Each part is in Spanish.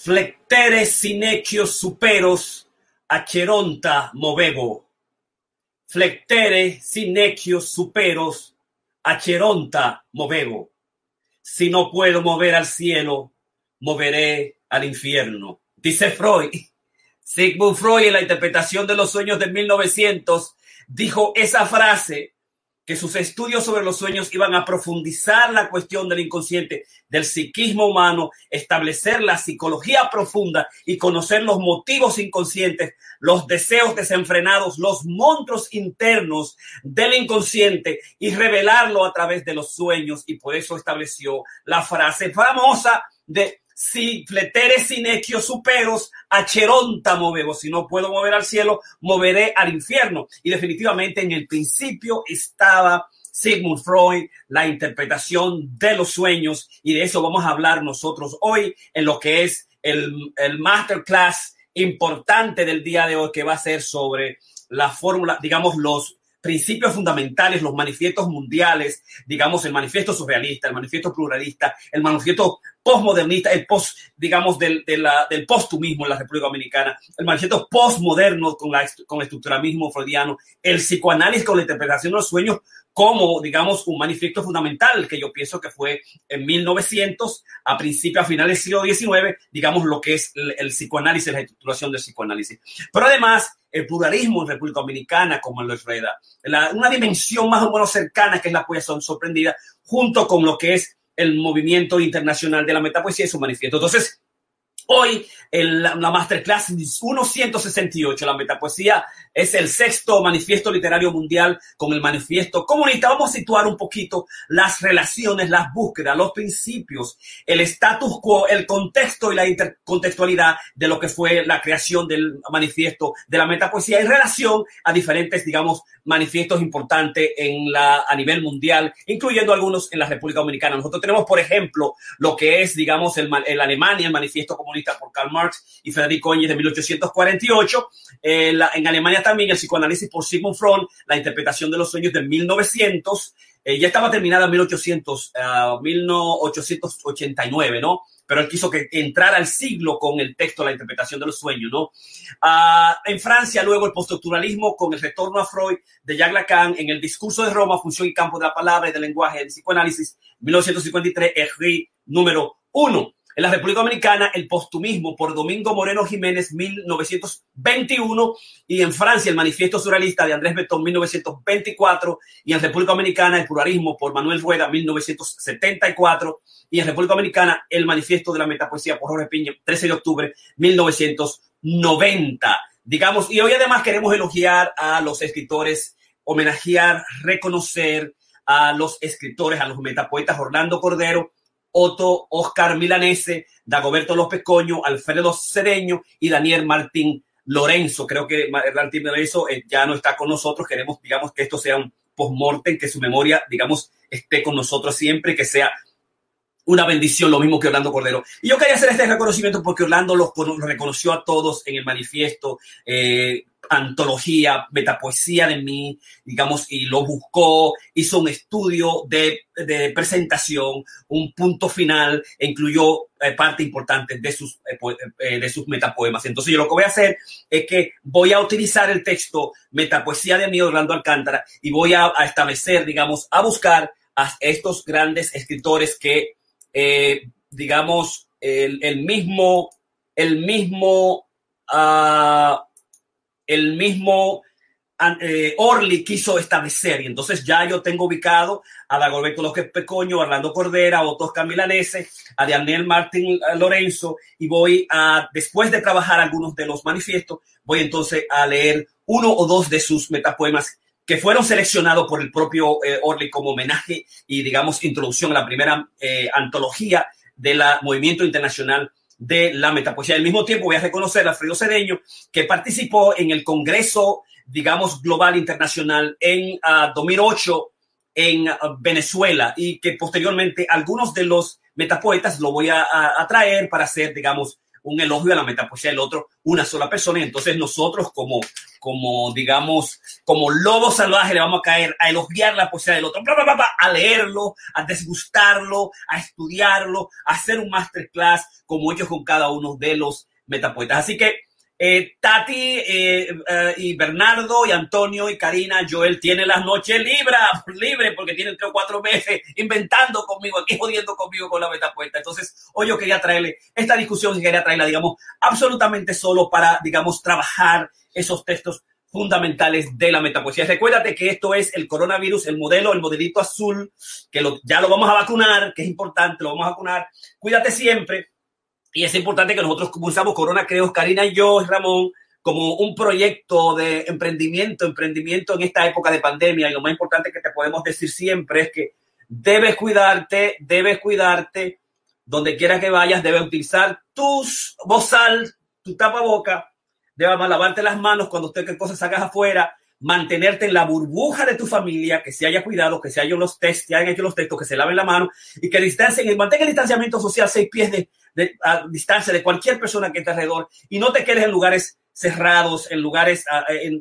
Flectere sinequio superos acheronta movebo. Flectere sinequio superos acheronta movebo. Si no puedo mover al cielo, moveré al infierno. Dice Freud. Sigmund Freud, en la interpretación de los sueños de 1900, dijo esa frase, que sus estudios sobre los sueños iban a profundizar la cuestión del inconsciente, del psiquismo humano, establecer la psicología profunda y conocer los motivos inconscientes, los deseos desenfrenados, los monstruos internos del inconsciente y revelarlo a través de los sueños. Y por eso estableció la frase famosa de si fletere sinequio superos acheronta movebo. Si no puedo mover al cielo, moveré al infierno. Y definitivamente en el principio estaba Sigmund Freud, la interpretación de los sueños, y de eso vamos a hablar nosotros hoy en lo que es el masterclass importante del día de hoy, que va a ser sobre la fórmula, digamos, los principios fundamentales, los manifiestos mundiales, digamos, el manifiesto surrealista, el manifiesto pluralista, el manifiesto postmodernista, el post, digamos, del postumismo en la República Dominicana, el manifiesto postmoderno con el estructuralismo freudiano, el psicoanálisis con la interpretación de los sueños como, digamos, un manifiesto fundamental que yo pienso que fue en 1900, a finales del siglo XIX, digamos, lo que es el psicoanálisis, la estructuración del psicoanálisis. Pero además, el pluralismo en República Dominicana, como en Luis Reda, una dimensión más o menos cercana que es la poesía sorprendida, junto con lo que es el movimiento internacional de la metapoesía y su manifiesto. Entonces, hoy, la masterclass 168, la metapoesía es el sexto manifiesto literario mundial con el manifiesto comunista. Vamos a situar un poquito las relaciones, las búsquedas, los principios, el status quo, el contexto y la intercontextualidad de lo que fue la creación del manifiesto de la metapoesía en relación a diferentes, digamos, manifiestos importantes a nivel mundial, incluyendo algunos en la República Dominicana. Nosotros tenemos, por ejemplo, lo que es, digamos, el Alemania, el manifiesto comunista por Karl Marx y Federico Engels de 1848. En Alemania también el psicoanálisis por Sigmund Freud, la interpretación de los sueños de 1900. Ya estaba terminada en 1889, ¿no? Pero él quiso que entrara al siglo con el texto, la interpretación de los sueños, ¿no? En Francia, luego, el postestructuralismo con el retorno a Freud de Jacques Lacan en el discurso de Roma, función y campo de la palabra y del lenguaje del psicoanálisis, 1953, Henry número 1. En la República Dominicana, el postumismo por Domingo Moreno Jiménez, 1921. Y en Francia, el manifiesto surrealista de Andrés Breton, 1924. Y en República Dominicana, el pluralismo por Manuel Rueda, 1974. Y en República Dominicana, el manifiesto de la metapoesía por Jorge Piña, 13 de octubre, 1990. Digamos, y hoy además queremos elogiar a los escritores, homenajear, reconocer a los escritores, a los metapoetas Orlando Cordero, Otto Oscar Milanese, Dagoberto López Coño, Alfredo Cedeño y Daniel Martín Lorenzo. Creo que Martín Lorenzo ya no está con nosotros. Queremos, digamos, que esto sea un post-mortem, que su memoria, digamos, esté con nosotros siempre, que sea una bendición, lo mismo que Orlando Cordero. Y yo quería hacer este reconocimiento porque Orlando los reconoció a todos en el manifiesto, antología, metapoesía de mí, digamos, y lo buscó, hizo un estudio de presentación, un punto final, e incluyó parte importante de sus metapoemas. Entonces yo lo que voy a hacer es que voy a utilizar el texto Metapoesía de mí, de Orlando Alcántara, y voy a establecer, digamos, a buscar a estos grandes escritores que, digamos, el mismo Orly quiso establecer. Y entonces ya yo tengo ubicado a Dagoberto López Coño, a Orlando Cordera, a Otto Oscar Milanese, a Daniel Martín Lorenzo, y voy a, después de trabajar algunos de los manifiestos, voy entonces a leer uno o dos de sus metapoemas que fueron seleccionados por el propio Orly como homenaje y, digamos, introducción a la primera antología del movimiento internacional de la metapoesía. Al mismo tiempo voy a reconocer a Alfredo Cedeño, que participó en el Congreso, digamos, global internacional en 2008 en Venezuela, y que posteriormente algunos de los metapoetas lo voy a traer para hacer, digamos, un elogio a la metapoesía del otro, una sola persona. Y entonces nosotros digamos, como lobo salvaje le vamos a caer a elogiar la poesía del otro, a leerlo, a desgustarlo, a estudiarlo, a hacer un masterclass como ellos con cada uno de los metapoetas. Así que Tati y Bernardo y Antonio y Karina, Joel tienen las noches libres porque tienen 3 o 4 meses inventando conmigo, aquí jodiendo conmigo con la metapoeta. Entonces, hoy yo quería traerle esta discusión y quería traerla, digamos, absolutamente solo para, digamos, trabajar esos textos fundamentales de la metapoesía. Recuérdate que esto es el coronavirus, el modelito azul, que ya lo vamos a vacunar, que es importante, lo vamos a vacunar. Cuídate siempre. Y es importante que nosotros usamos Corona Creos, Karina y yo, Ramón, como un proyecto de emprendimiento en esta época de pandemia. Y lo más importante que te podemos decir siempre es que debes cuidarte, donde quiera que vayas, debes utilizar tus bozal, tu tapaboca, debes lavarte las manos cuando usted qué cosas sacas afuera, mantenerte en la burbuja de tu familia, que se haya cuidado, que se hayan hecho los textos, que se laven la mano y que mantenga el distanciamiento social 6 pies a distancia de cualquier persona que esté alrededor y no te quedes en lugares cerrados, en lugares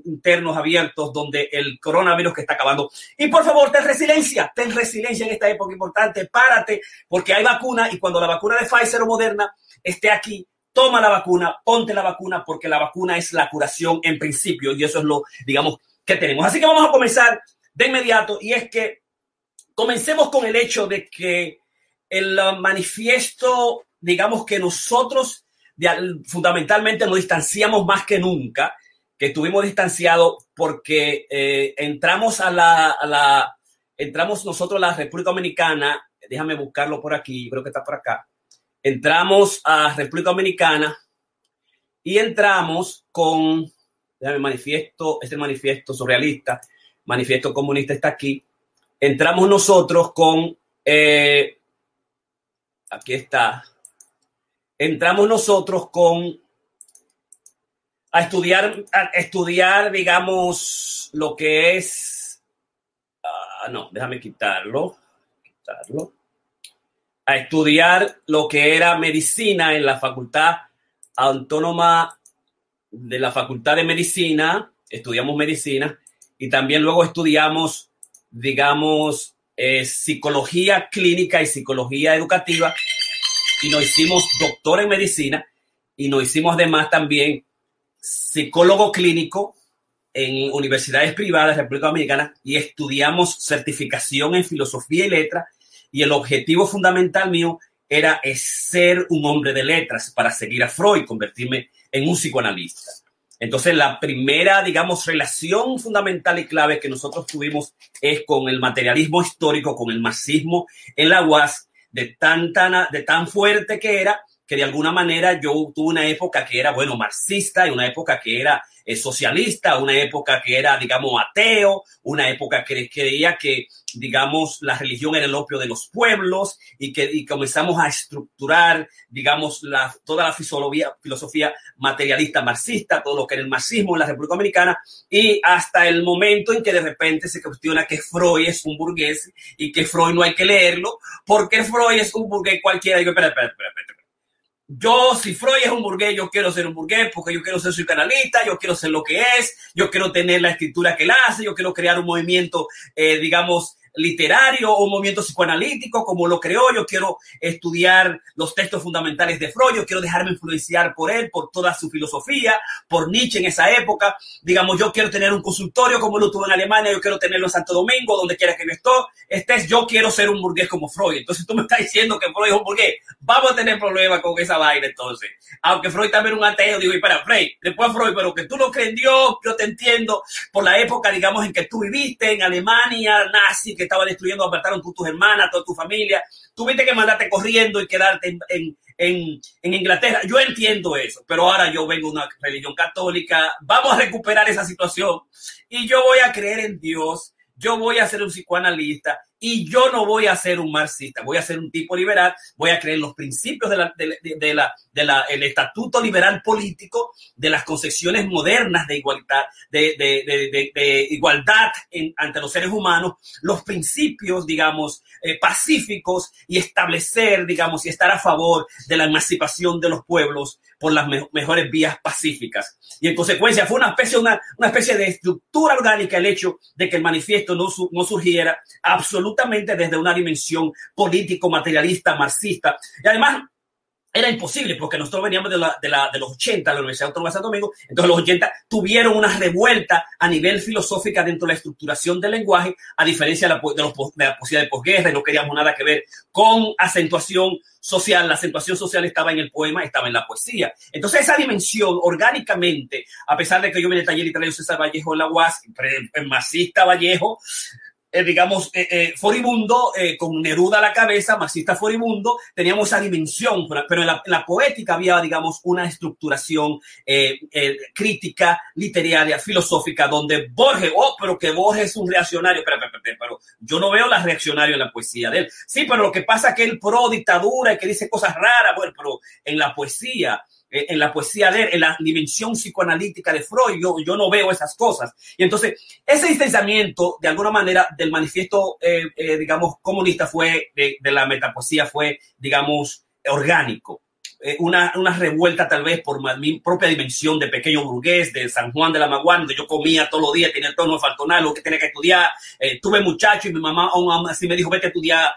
internos abiertos donde el coronavirus que está acabando. Y por favor, ten resiliencia en esta época importante, párate, porque hay vacuna y cuando la vacuna de Pfizer o Moderna esté aquí, toma la vacuna, ponte la vacuna, porque la vacuna es la curación en principio y eso es lo, digamos, que tenemos. Así que vamos a comenzar de inmediato y es que comencemos con el hecho de que el manifiesto, digamos que nosotros fundamentalmente nos distanciamos más que nunca, que estuvimos distanciados porque entramos nosotros a la República Dominicana, déjame buscarlo por aquí, creo que está por acá, entramos a República Dominicana y entramos con, este manifiesto surrealista, manifiesto comunista está aquí, entramos nosotros con, aquí está, entramos nosotros a estudiar, digamos, lo que es, no, déjame quitarlo, a estudiar lo que era medicina en la Facultad Autónoma de la Facultad de Medicina, estudiamos medicina y también luego estudiamos, digamos, psicología clínica y psicología educativa y nos hicimos doctor en medicina y nos hicimos además también psicólogo clínico en universidades privadas de República Dominicana y estudiamos certificación en filosofía y letras y el objetivo fundamental mío era ser un hombre de letras para seguir a Freud, convertirme en un psicoanalista. Entonces, la primera, digamos, relación fundamental y clave que nosotros tuvimos es con el materialismo histórico, con el marxismo en la UAS, de tan fuerte que era, que de alguna manera yo tuve una época que era, bueno, marxista y una época que era socialista, una época que era, digamos, ateo, una época que creía que, digamos, la religión era el opio de los pueblos y comenzamos a estructurar, digamos, toda la filosofía materialista marxista, todo lo que era el marxismo en la República Dominicana y hasta el momento en que de repente se cuestiona que Freud es un burgués y que Freud no hay que leerlo porque Freud es un burgués cualquiera. Digo, espera. Yo, si Freud es un burgués, yo quiero ser un burgués porque yo quiero ser psicoanalista, yo quiero ser lo que es, yo quiero tener la escritura que él hace, yo quiero crear un movimiento, digamos, literario o un movimiento psicoanalítico como lo creó, yo quiero estudiar los textos fundamentales de Freud, yo quiero dejarme influenciar por él, por toda su filosofía, por Nietzsche en esa época, digamos, yo quiero tener un consultorio como lo tuve en Alemania, yo quiero tenerlo en Santo Domingo, donde quiera que yo quiero ser un burgués como Freud. Entonces tú me estás diciendo que Freud es un burgués, vamos a tener problemas con esa vaina entonces, aunque Freud también era un ateo, digo, y para Freud, después Freud, pero que tú no crees en Dios, yo te entiendo, por la época, digamos, en que tú viviste en Alemania, nazi, que estaba destruyendo, apartaron tus hermanas, toda tu familia, tuviste que mandarte corriendo y quedarte en Inglaterra. Yo entiendo eso, pero ahora yo vengo de una religión católica, vamos a recuperar esa situación y yo voy a creer en Dios, yo voy a ser un psicoanalista y yo no voy a ser un marxista, voy a ser un tipo liberal, voy a creer los principios del estatuto liberal político, de las concepciones modernas de igualdad, de igualdad ante los seres humanos, los principios, digamos, pacíficos, y establecer, digamos, y estar a favor de la emancipación de los pueblos por las mejores vías pacíficas. Y en consecuencia fue una especie de estructura orgánica el hecho de que el manifiesto no surgiera absolutamente desde una dimensión político-materialista, marxista. Y además era imposible porque nosotros veníamos de los 80, la Universidad Autónoma de Santo Domingo. Entonces los 80 tuvieron una revuelta a nivel filosófica dentro de la estructuración del lenguaje, a diferencia de la poesía de posguerra, y no queríamos nada que ver con acentuación social. La acentuación social estaba en el poema, estaba en la poesía. Entonces esa dimensión orgánicamente, a pesar de que yo me taller literario César Vallejo en la UAS, el marxista Vallejo, digamos, furibundo, con Neruda a la cabeza, marxista furibundo, teníamos esa dimensión, pero en la poética había, digamos, una estructuración crítica, literaria, filosófica, donde Borges, pero que Borges es un reaccionario, pero yo no veo la reaccionario en la poesía de él. Sí, pero lo que pasa es que él pro dictadura y que dice cosas raras, bueno, pero en la poesía de él, en la dimensión psicoanalítica de Freud, yo no veo esas cosas. Y entonces, ese distanciamiento, de alguna manera, del manifiesto, digamos, comunista de la metapoesía fue, digamos, orgánico. Una revuelta tal vez por mi propia dimensión de pequeño burgués, de San Juan de la Maguana, donde yo comía todos los días, tenía el tono de faltonar, lo que tenía que estudiar. Tuve muchacho y mi mamá aún así me dijo, vete a estudiar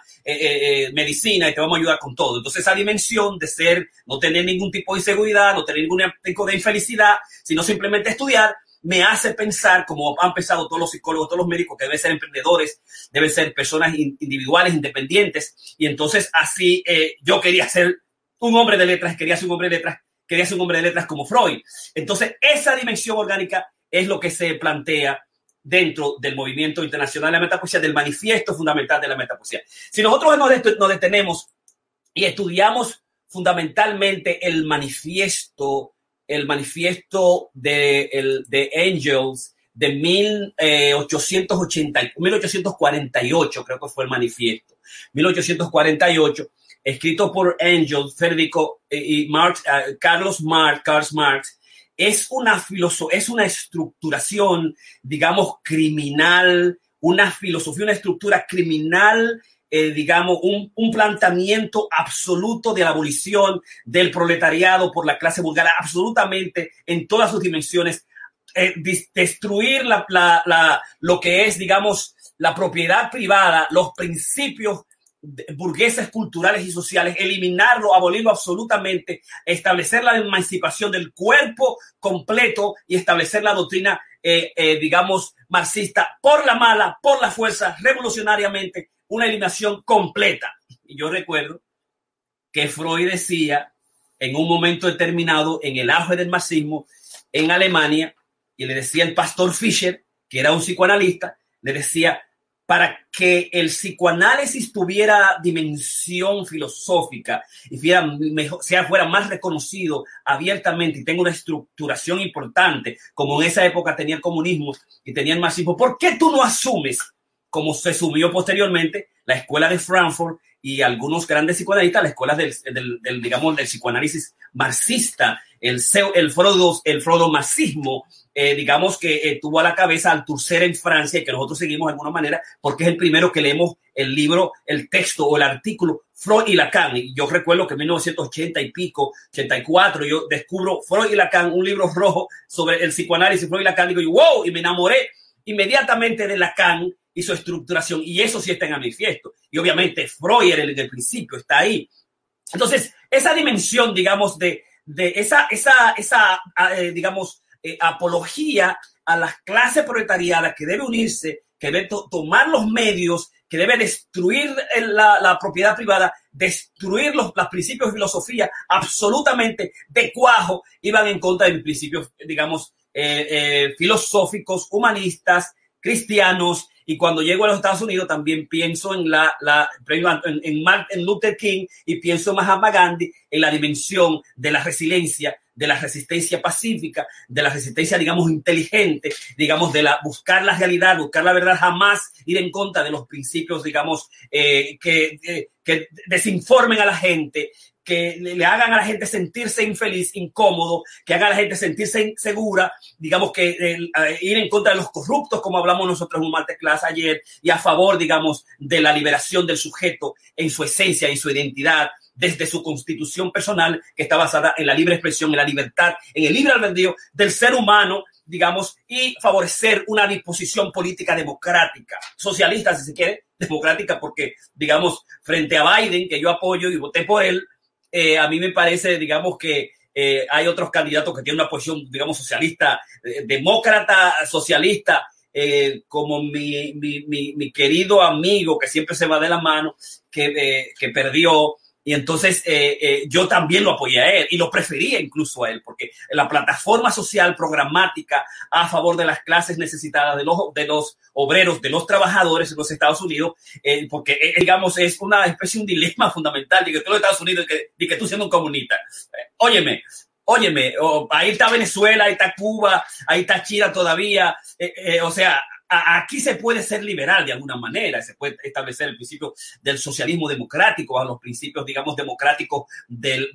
medicina y te vamos a ayudar con todo. Entonces esa dimensión de ser, no tener ningún tipo de inseguridad, no tener ningún tipo de infelicidad, sino simplemente estudiar, me hace pensar, como han pensado todos los psicólogos, todos los médicos, que deben ser emprendedores, deben ser personas individuales, independientes. Y entonces así yo quería ser un hombre de letras, quería ser un hombre de letras como Freud. Entonces, esa dimensión orgánica es lo que se plantea dentro del movimiento internacional de la metapoesía, del manifiesto fundamental de la metapoesía. Si nosotros nos detenemos y estudiamos fundamentalmente el manifiesto de Engels de 1848, creo que fue el manifiesto, 1848, escrito por Engels, Federico y Karl Marx, es una estructuración, digamos, criminal, una filosofía, una estructura criminal, digamos, un planteamiento absoluto de la abolición del proletariado por la clase vulgar, absolutamente en todas sus dimensiones, destruir lo que es, digamos, la propiedad privada, los principios burgueses culturales y sociales, eliminarlo, abolirlo absolutamente, establecer la emancipación del cuerpo completo y establecer la doctrina, digamos, marxista por la mala, por la fuerza, revolucionariamente, una eliminación completa. Y yo recuerdo que Freud decía en un momento determinado, en el auge del marxismo en Alemania, y le decía el pastor Fischer, que era un psicoanalista, le decía, para que el psicoanálisis tuviera dimensión filosófica y fuera más reconocido abiertamente y tenga una estructuración importante, como en esa época tenía el comunismo y tenía el marxismo, ¿por qué tú no asumes, como se asumió posteriormente, la escuela de Frankfurt y algunos grandes psicoanalistas, la escuela digamos, del psicoanálisis marxista, el freudomarxismo, digamos que tuvo a la cabeza Althusser en Francia y que nosotros seguimos de alguna manera porque es el primero que leemos el libro, el texto o el artículo Freud y Lacan. Y yo recuerdo que en 1980 y pico, 84, yo descubro Freud y Lacan, un libro rojo sobre el psicoanálisis, Freud y Lacan, digo yo, wow, y me enamoré inmediatamente de Lacan y su estructuración, y eso sí está en el manifiesto. Y obviamente Freud en el principio está ahí. Entonces, esa dimensión, digamos, de esa digamos, apología a las clases proletariadas que debe unirse, que debe tomar los medios, que debe destruir la propiedad privada, destruir los principios de filosofía absolutamente de cuajo, iban en contra de principios, digamos, filosóficos, humanistas, cristianos. Y cuando llego a los Estados Unidos también pienso en Martin Luther King y pienso en Mahatma Gandhi, en la dimensión de la resiliencia, de la resistencia pacífica, de la resistencia, digamos, inteligente, digamos, de buscar la realidad, buscar la verdad, jamás ir en contra de los principios, digamos, que desinformen a la gente, que le hagan a la gente sentirse infeliz, incómodo, que hagan a la gente sentirse insegura, digamos que ir en contra de los corruptos, como hablamos nosotros en un masterclass ayer, y a favor, digamos, de la liberación del sujeto en su esencia, en su identidad, desde su constitución personal, que está basada en la libre expresión, en la libertad, en el libre albedrío del ser humano, digamos, y favorecer una disposición política democrática, socialista, si se quiere, democrática, porque, digamos, frente a Biden, que yo apoyo y voté por él, a mí me parece, digamos, que hay otros candidatos que tienen una posición, digamos, socialista, demócrata, socialista, como mi querido amigo, que siempre se va de la mano, que perdió. Y entonces yo también lo apoyé a él y lo prefería incluso a él, porque la plataforma social programática a favor de las clases necesitadas, de los obreros, de los trabajadores en los Estados Unidos, porque digamos es una especie de un dilema fundamental de que tú en los Estados Unidos y que tú siendo un comunista. Óyeme, ahí está Venezuela, ahí está Cuba, ahí está China todavía, o sea, aquí se puede ser liberal de alguna manera, se puede establecer el principio del socialismo democrático, a los principios, digamos, democráticos de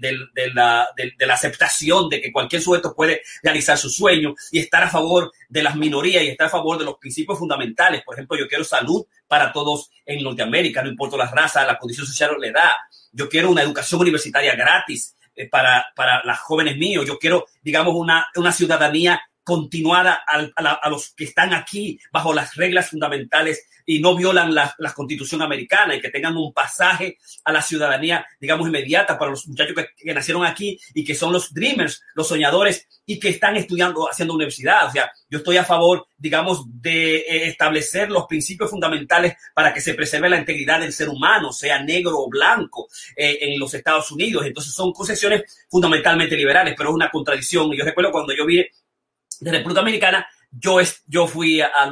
la aceptación de que cualquier sujeto puede realizar su sueño y estar a favor de las minorías y estar a favor de los principios fundamentales. Por ejemplo, yo quiero salud para todos en Norteamérica, no importa la raza, la condición social o la edad. Yo quiero una educación universitaria gratis para las jóvenes míos. Yo quiero, digamos, una ciudadanía continuada a los que están aquí bajo las reglas fundamentales y no violan la Constitución americana, y que tengan un pasaje a la ciudadanía, digamos, inmediata para los muchachos que nacieron aquí y que son los dreamers, los soñadores, y que están estudiando, haciendo universidad. O sea, yo estoy a favor, digamos, de establecer los principios fundamentales para que se preserve la integridad del ser humano, sea negro o blanco, en los Estados Unidos. Entonces son concepciones fundamentalmente liberales, pero es una contradicción. Yo recuerdo cuando yo vine de República Dominicana, yo fui a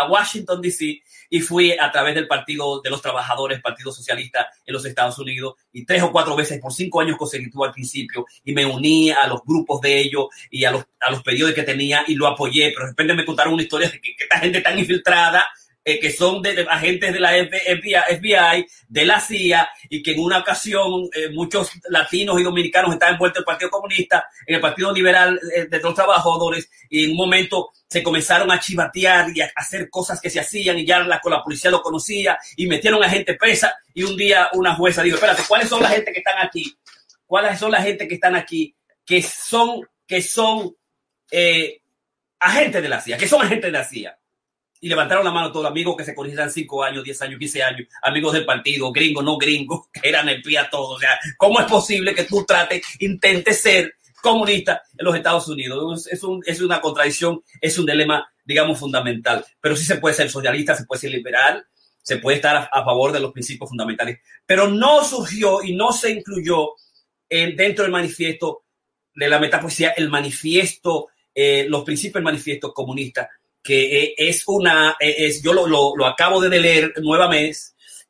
Washington, D.C., y fui a través del Partido de los Trabajadores, Partido Socialista en los Estados Unidos, y 3 o 4 veces por 5 años consecutivos al principio, y me uní a los grupos de ellos y a los periodos que tenía y lo apoyé. Pero de repente me contaron una historia de que esta gente tan infiltrada, que son de agentes de la FBI, de la CIA, y que en una ocasión muchos latinos y dominicanos estaban envueltos en el Partido Comunista, en el Partido Liberal de los Trabajadores, y en un momento se comenzaron a chivatear y a hacer cosas que se hacían, y ya con la policía lo conocía, y metieron a gente presa, y un día una jueza dijo, espérate, ¿cuáles son la gente que están aquí? ¿Cuáles son la gente que están aquí que son agentes de la CIA? Que son agentes de la CIA. Y levantaron la mano todos, amigos que se conocían 5 años, 10 años, 15 años, amigos del partido, gringos, no gringos, que eran espías todos. O sea, ¿cómo es posible que tú intentes ser comunista en los Estados Unidos? Es una contradicción, es un dilema, digamos, fundamental. Pero sí se puede ser socialista, se puede ser liberal, se puede estar a favor de los principios fundamentales. Pero no surgió y no se incluyó dentro del manifiesto de la metapoesía, el manifiesto, los principios del manifiesto comunista, que yo lo acabo de leer nuevamente,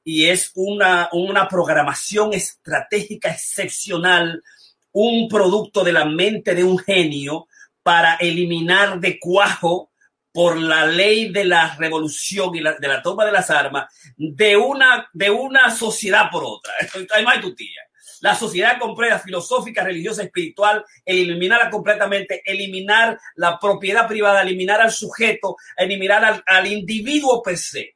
y es una programación estratégica excepcional, un producto de la mente de un genio para eliminar de cuajo, por la ley de la revolución y de la toma de las armas, de una sociedad por otra. Hay más tu tía. La sociedad completa, filosófica, religiosa, espiritual, eliminarla completamente, eliminar la propiedad privada, eliminar al sujeto, eliminar al individuo per se.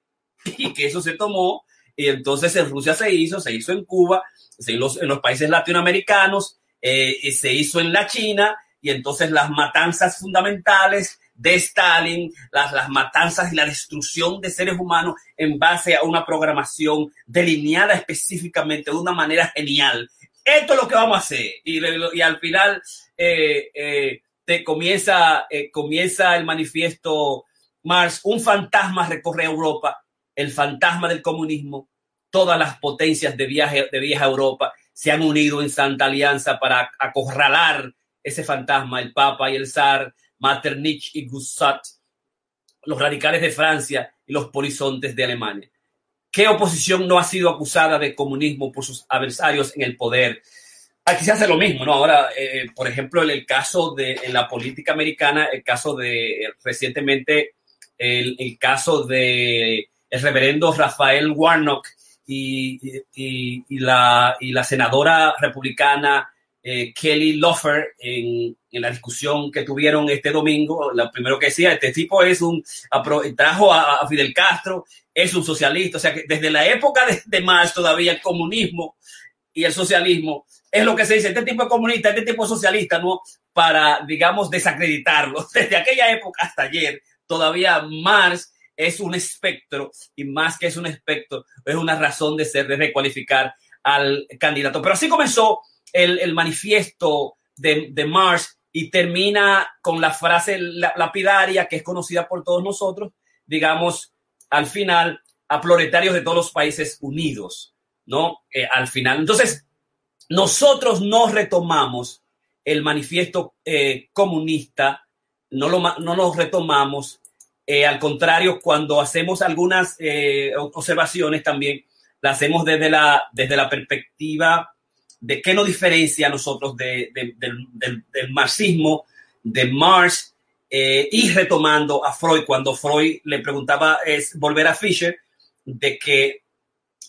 Y que eso se tomó, y entonces en Rusia se hizo en Cuba, se hizo en los países latinoamericanos, y se hizo en la China, y entonces las matanzas fundamentales de Stalin, las matanzas y la destrucción de seres humanos en base a una programación delineada específicamente de una manera genial. Esto es lo que vamos a hacer. Y al final comienza el manifiesto Marx. Un fantasma recorre Europa, el fantasma del comunismo. Todas las potencias de vieja Europa se han unido en santa alianza para acorralar ese fantasma, el Papa y el Zar, Metternich y Gussat, los radicales de Francia y los polizontes de Alemania. ¿Qué oposición no ha sido acusada de comunismo por sus adversarios en el poder? aquí se hace lo mismo, ¿no? Ahora, por ejemplo, el caso en la política americana, el caso de recientemente, el caso de el reverendo Rafael Warnock y la senadora republicana Kelly Loeffler en la discusión que tuvieron este domingo. Lo primero que decía, este tipo trajo a Fidel Castro, es un socialista. O sea, que desde la época de Marx todavía el comunismo y el socialismo es lo que se dice, este tipo es comunista, este tipo es socialista, ¿no? Para, digamos, desacreditarlo. Desde aquella época hasta ayer, todavía Marx es un espectro, y más que es un espectro, es una razón de ser, de recualificar al candidato. Pero así comenzó el manifiesto de Marx, y termina con la frase lapidaria que es conocida por todos nosotros, digamos, al final, a proletarios de todos los países unidos, ¿no? Al final. Entonces, nosotros no retomamos el manifiesto comunista, no lo retomamos. Al contrario, cuando hacemos algunas observaciones también, las hacemos desde la perspectiva de qué nos diferencia a nosotros del marxismo, de Marx, y retomando a Freud, cuando Freud le preguntaba, es volver a Fischer, de que,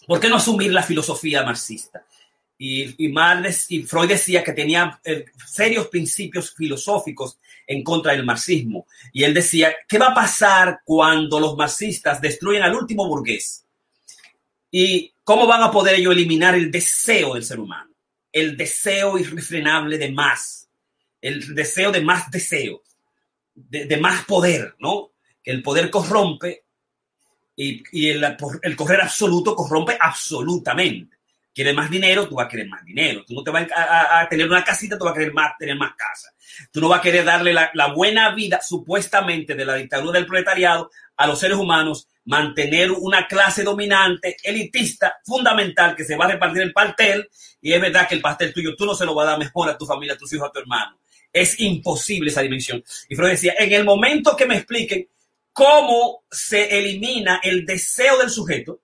¿por qué no asumir la filosofía marxista? Y Freud decía que tenía serios principios filosóficos en contra del marxismo. Y él decía, ¿qué va a pasar cuando los marxistas destruyen al último burgués? ¿Y cómo van a poder ellos eliminar el deseo del ser humano? El deseo irrefrenable de más. El deseo de más deseo. De más poder, ¿no? Que el poder corrompe y el correr absoluto corrompe absolutamente. Quieres más dinero, tú vas a querer más dinero. Tú no te vas a tener una casita, tú vas a querer tener más casa. Tú no vas a querer darle la buena vida, supuestamente, de la dictadura del proletariado a los seres humanos, mantener una clase dominante, elitista, fundamental, que se va a repartir el pastel, y es verdad que el pastel tuyo tú no se lo vas a dar mejor a tu familia, a tus hijos, a tu hermano. Es imposible esa dimensión. Y Freud decía, en el momento que me expliquen cómo se elimina el deseo del sujeto,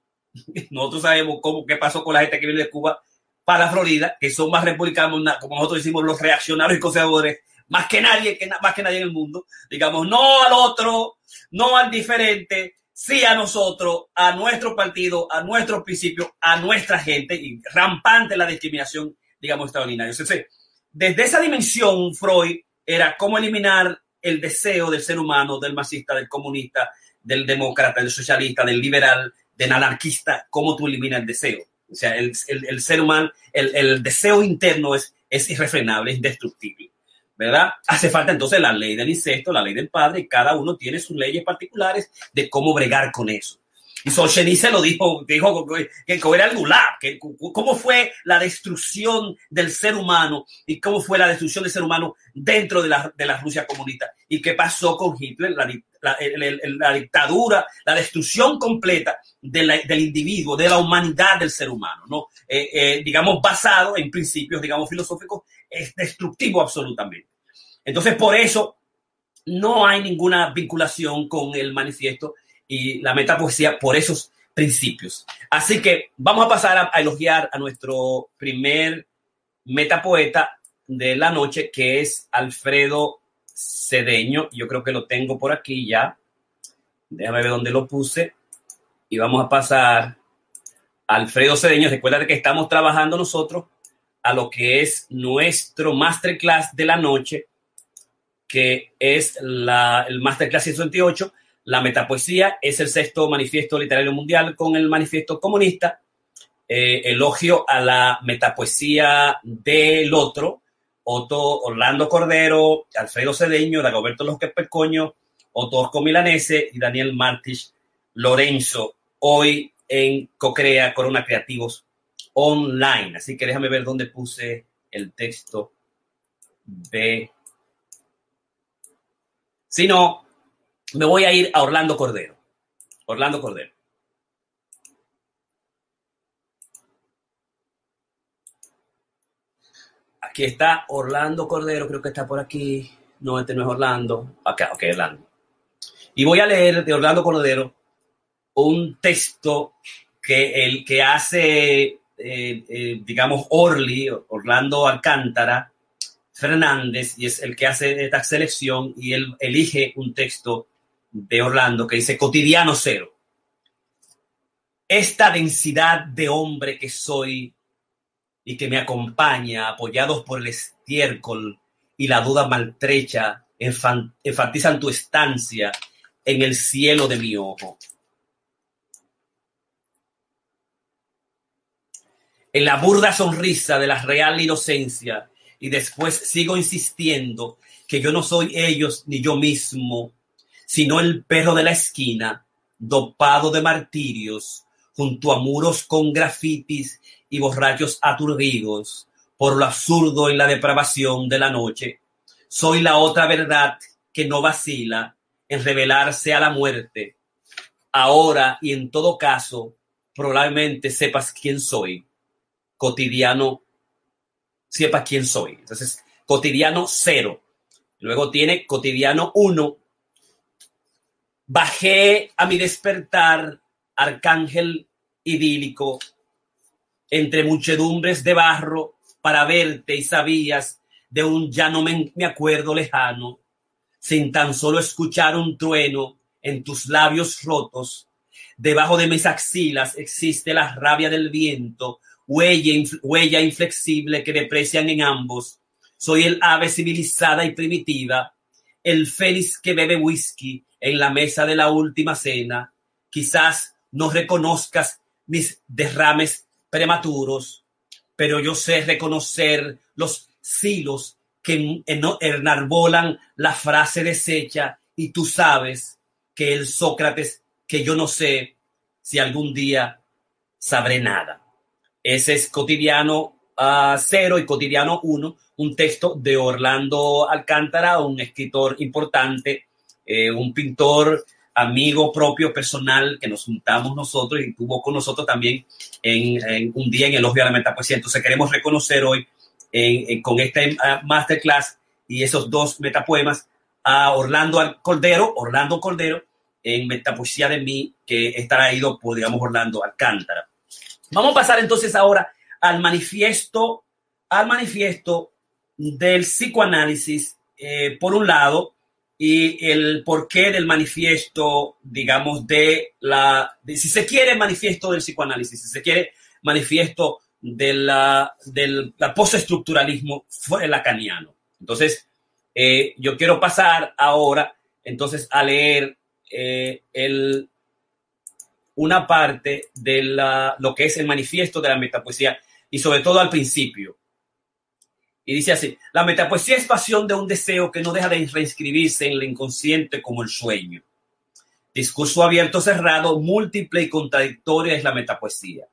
nosotros sabemos qué pasó con la gente que viene de Cuba para la Florida, que son más republicanos, como nosotros decimos, los reaccionarios y conservadores, más que nadie en el mundo. Digamos, no al otro, no al diferente, sí a nosotros, a nuestro partido, a nuestros principios, a nuestra gente, y rampante la discriminación, digamos, extraordinaria. Entonces, desde esa dimensión, Freud era cómo eliminar el deseo del ser humano, del marxista, del comunista, del demócrata, del socialista, del liberal, del anarquista, cómo tú eliminas el deseo. O sea, el ser humano, el deseo interno es irrefrenable, es indestructible, ¿verdad? Hace falta entonces la ley del incesto, la ley del padre, y cada uno tiene sus leyes particulares de cómo bregar con eso. Y Solzhenitsyn lo dijo que era el Gulag, que cómo fue la destrucción del ser humano y cómo fue la destrucción del ser humano dentro de la Rusia comunista. Y qué pasó con Hitler, la dictadura, la destrucción completa del individuo, de la humanidad del ser humano, ¿no? Digamos, basado en principios, digamos, filosóficos, es destructivo absolutamente. Entonces, por eso no hay ninguna vinculación con el manifiesto y la metapoesía por esos principios. Así que vamos a pasar a elogiar a nuestro primer metapoeta de la noche, que es Alfredo Cedeño. Yo creo que lo tengo por aquí ya. Déjame ver dónde lo puse. Y vamos a pasar a Alfredo Cedeño. Recuerda que estamos trabajando nosotros a lo que es nuestro masterclass de la noche, que es el masterclass 128. La metapoesía es el sexto manifiesto literario mundial con el manifiesto comunista. Elogio a la metapoesía del otro, Orlando Cordero, Alfredo Cedeño, Dagoberto López Percoño, Otto Osco Milanese y Daniel Martich Lorenzo, hoy en Cocrea Corona Creativos Online. Así que déjame ver dónde puse el texto de... Si no, me voy a ir a Orlando Cordero. Orlando Cordero. Aquí está Orlando Cordero, creo que está por aquí. No, este no es Orlando. Acá, ok, Orlando. Y voy a leer de Orlando Cordero un texto que hace digamos, Orlando Alcántara Fernández, y es el que hace esta selección, y él elige un texto de Orlando que dice: cotidiano cero. Esta densidad de hombre que soy y que me acompaña, apoyados por el estiércol y la duda maltrecha, enfatizan tu estancia en el cielo de mi ojo. En la burda sonrisa de la real inocencia, y después sigo insistiendo que yo no soy ellos ni yo mismo, sino el perro de la esquina, dopado de martirios, junto a muros con grafitis y borrachos aturdidos por lo absurdo y la depravación de la noche. Soy la otra verdad que no vacila en revelarse a la muerte. Ahora y en todo caso, probablemente sepas quién soy. Cotidiano, sepas quién soy. Entonces, cotidiano 0. Luego tiene cotidiano 1. Bajé a mi despertar, arcángel idílico, entre muchedumbres de barro para verte, y sabías de un ya no me acuerdo lejano, sin tan solo escuchar un trueno en tus labios rotos. Debajo de mis axilas existe la rabia del viento, huella inflexible que deprecian en ambos. Soy el ave civilizada y primitiva, el fénix que bebe whisky en la mesa de la última cena. Quizás no reconozcas mis derrames prematuros, pero yo sé reconocer los silos que enarbolan la frase deshecha, y tú sabes que el Sócrates que yo no sé si algún día sabré nada. Ese es cotidiano 0 y cotidiano 1, un texto de Orlando Alcántara, un escritor importante, un pintor, amigo propio, personal, que nos juntamos nosotros y tuvo con nosotros también en un día en Elogio a la Metapoesía. Entonces queremos reconocer hoy con este masterclass y esos 2 metapoemas a Orlando Cordero en Metapoesía de mí, que está traído por, digamos, Orlando Alcántara. Vamos a pasar entonces ahora al manifiesto del psicoanálisis, por un lado, y el porqué del manifiesto, digamos, si se quiere, manifiesto del psicoanálisis, si se quiere, manifiesto del postestructuralismo lacaniano. Entonces, yo quiero pasar ahora, entonces, a leer una parte de lo que es el manifiesto de la metapoesía, y sobre todo al principio. Y dice así: la metapoesía es pasión de un deseo que no deja de reinscribirse en el inconsciente como el sueño. Discurso abierto, cerrado, múltiple y contradictoria es la metapoesía.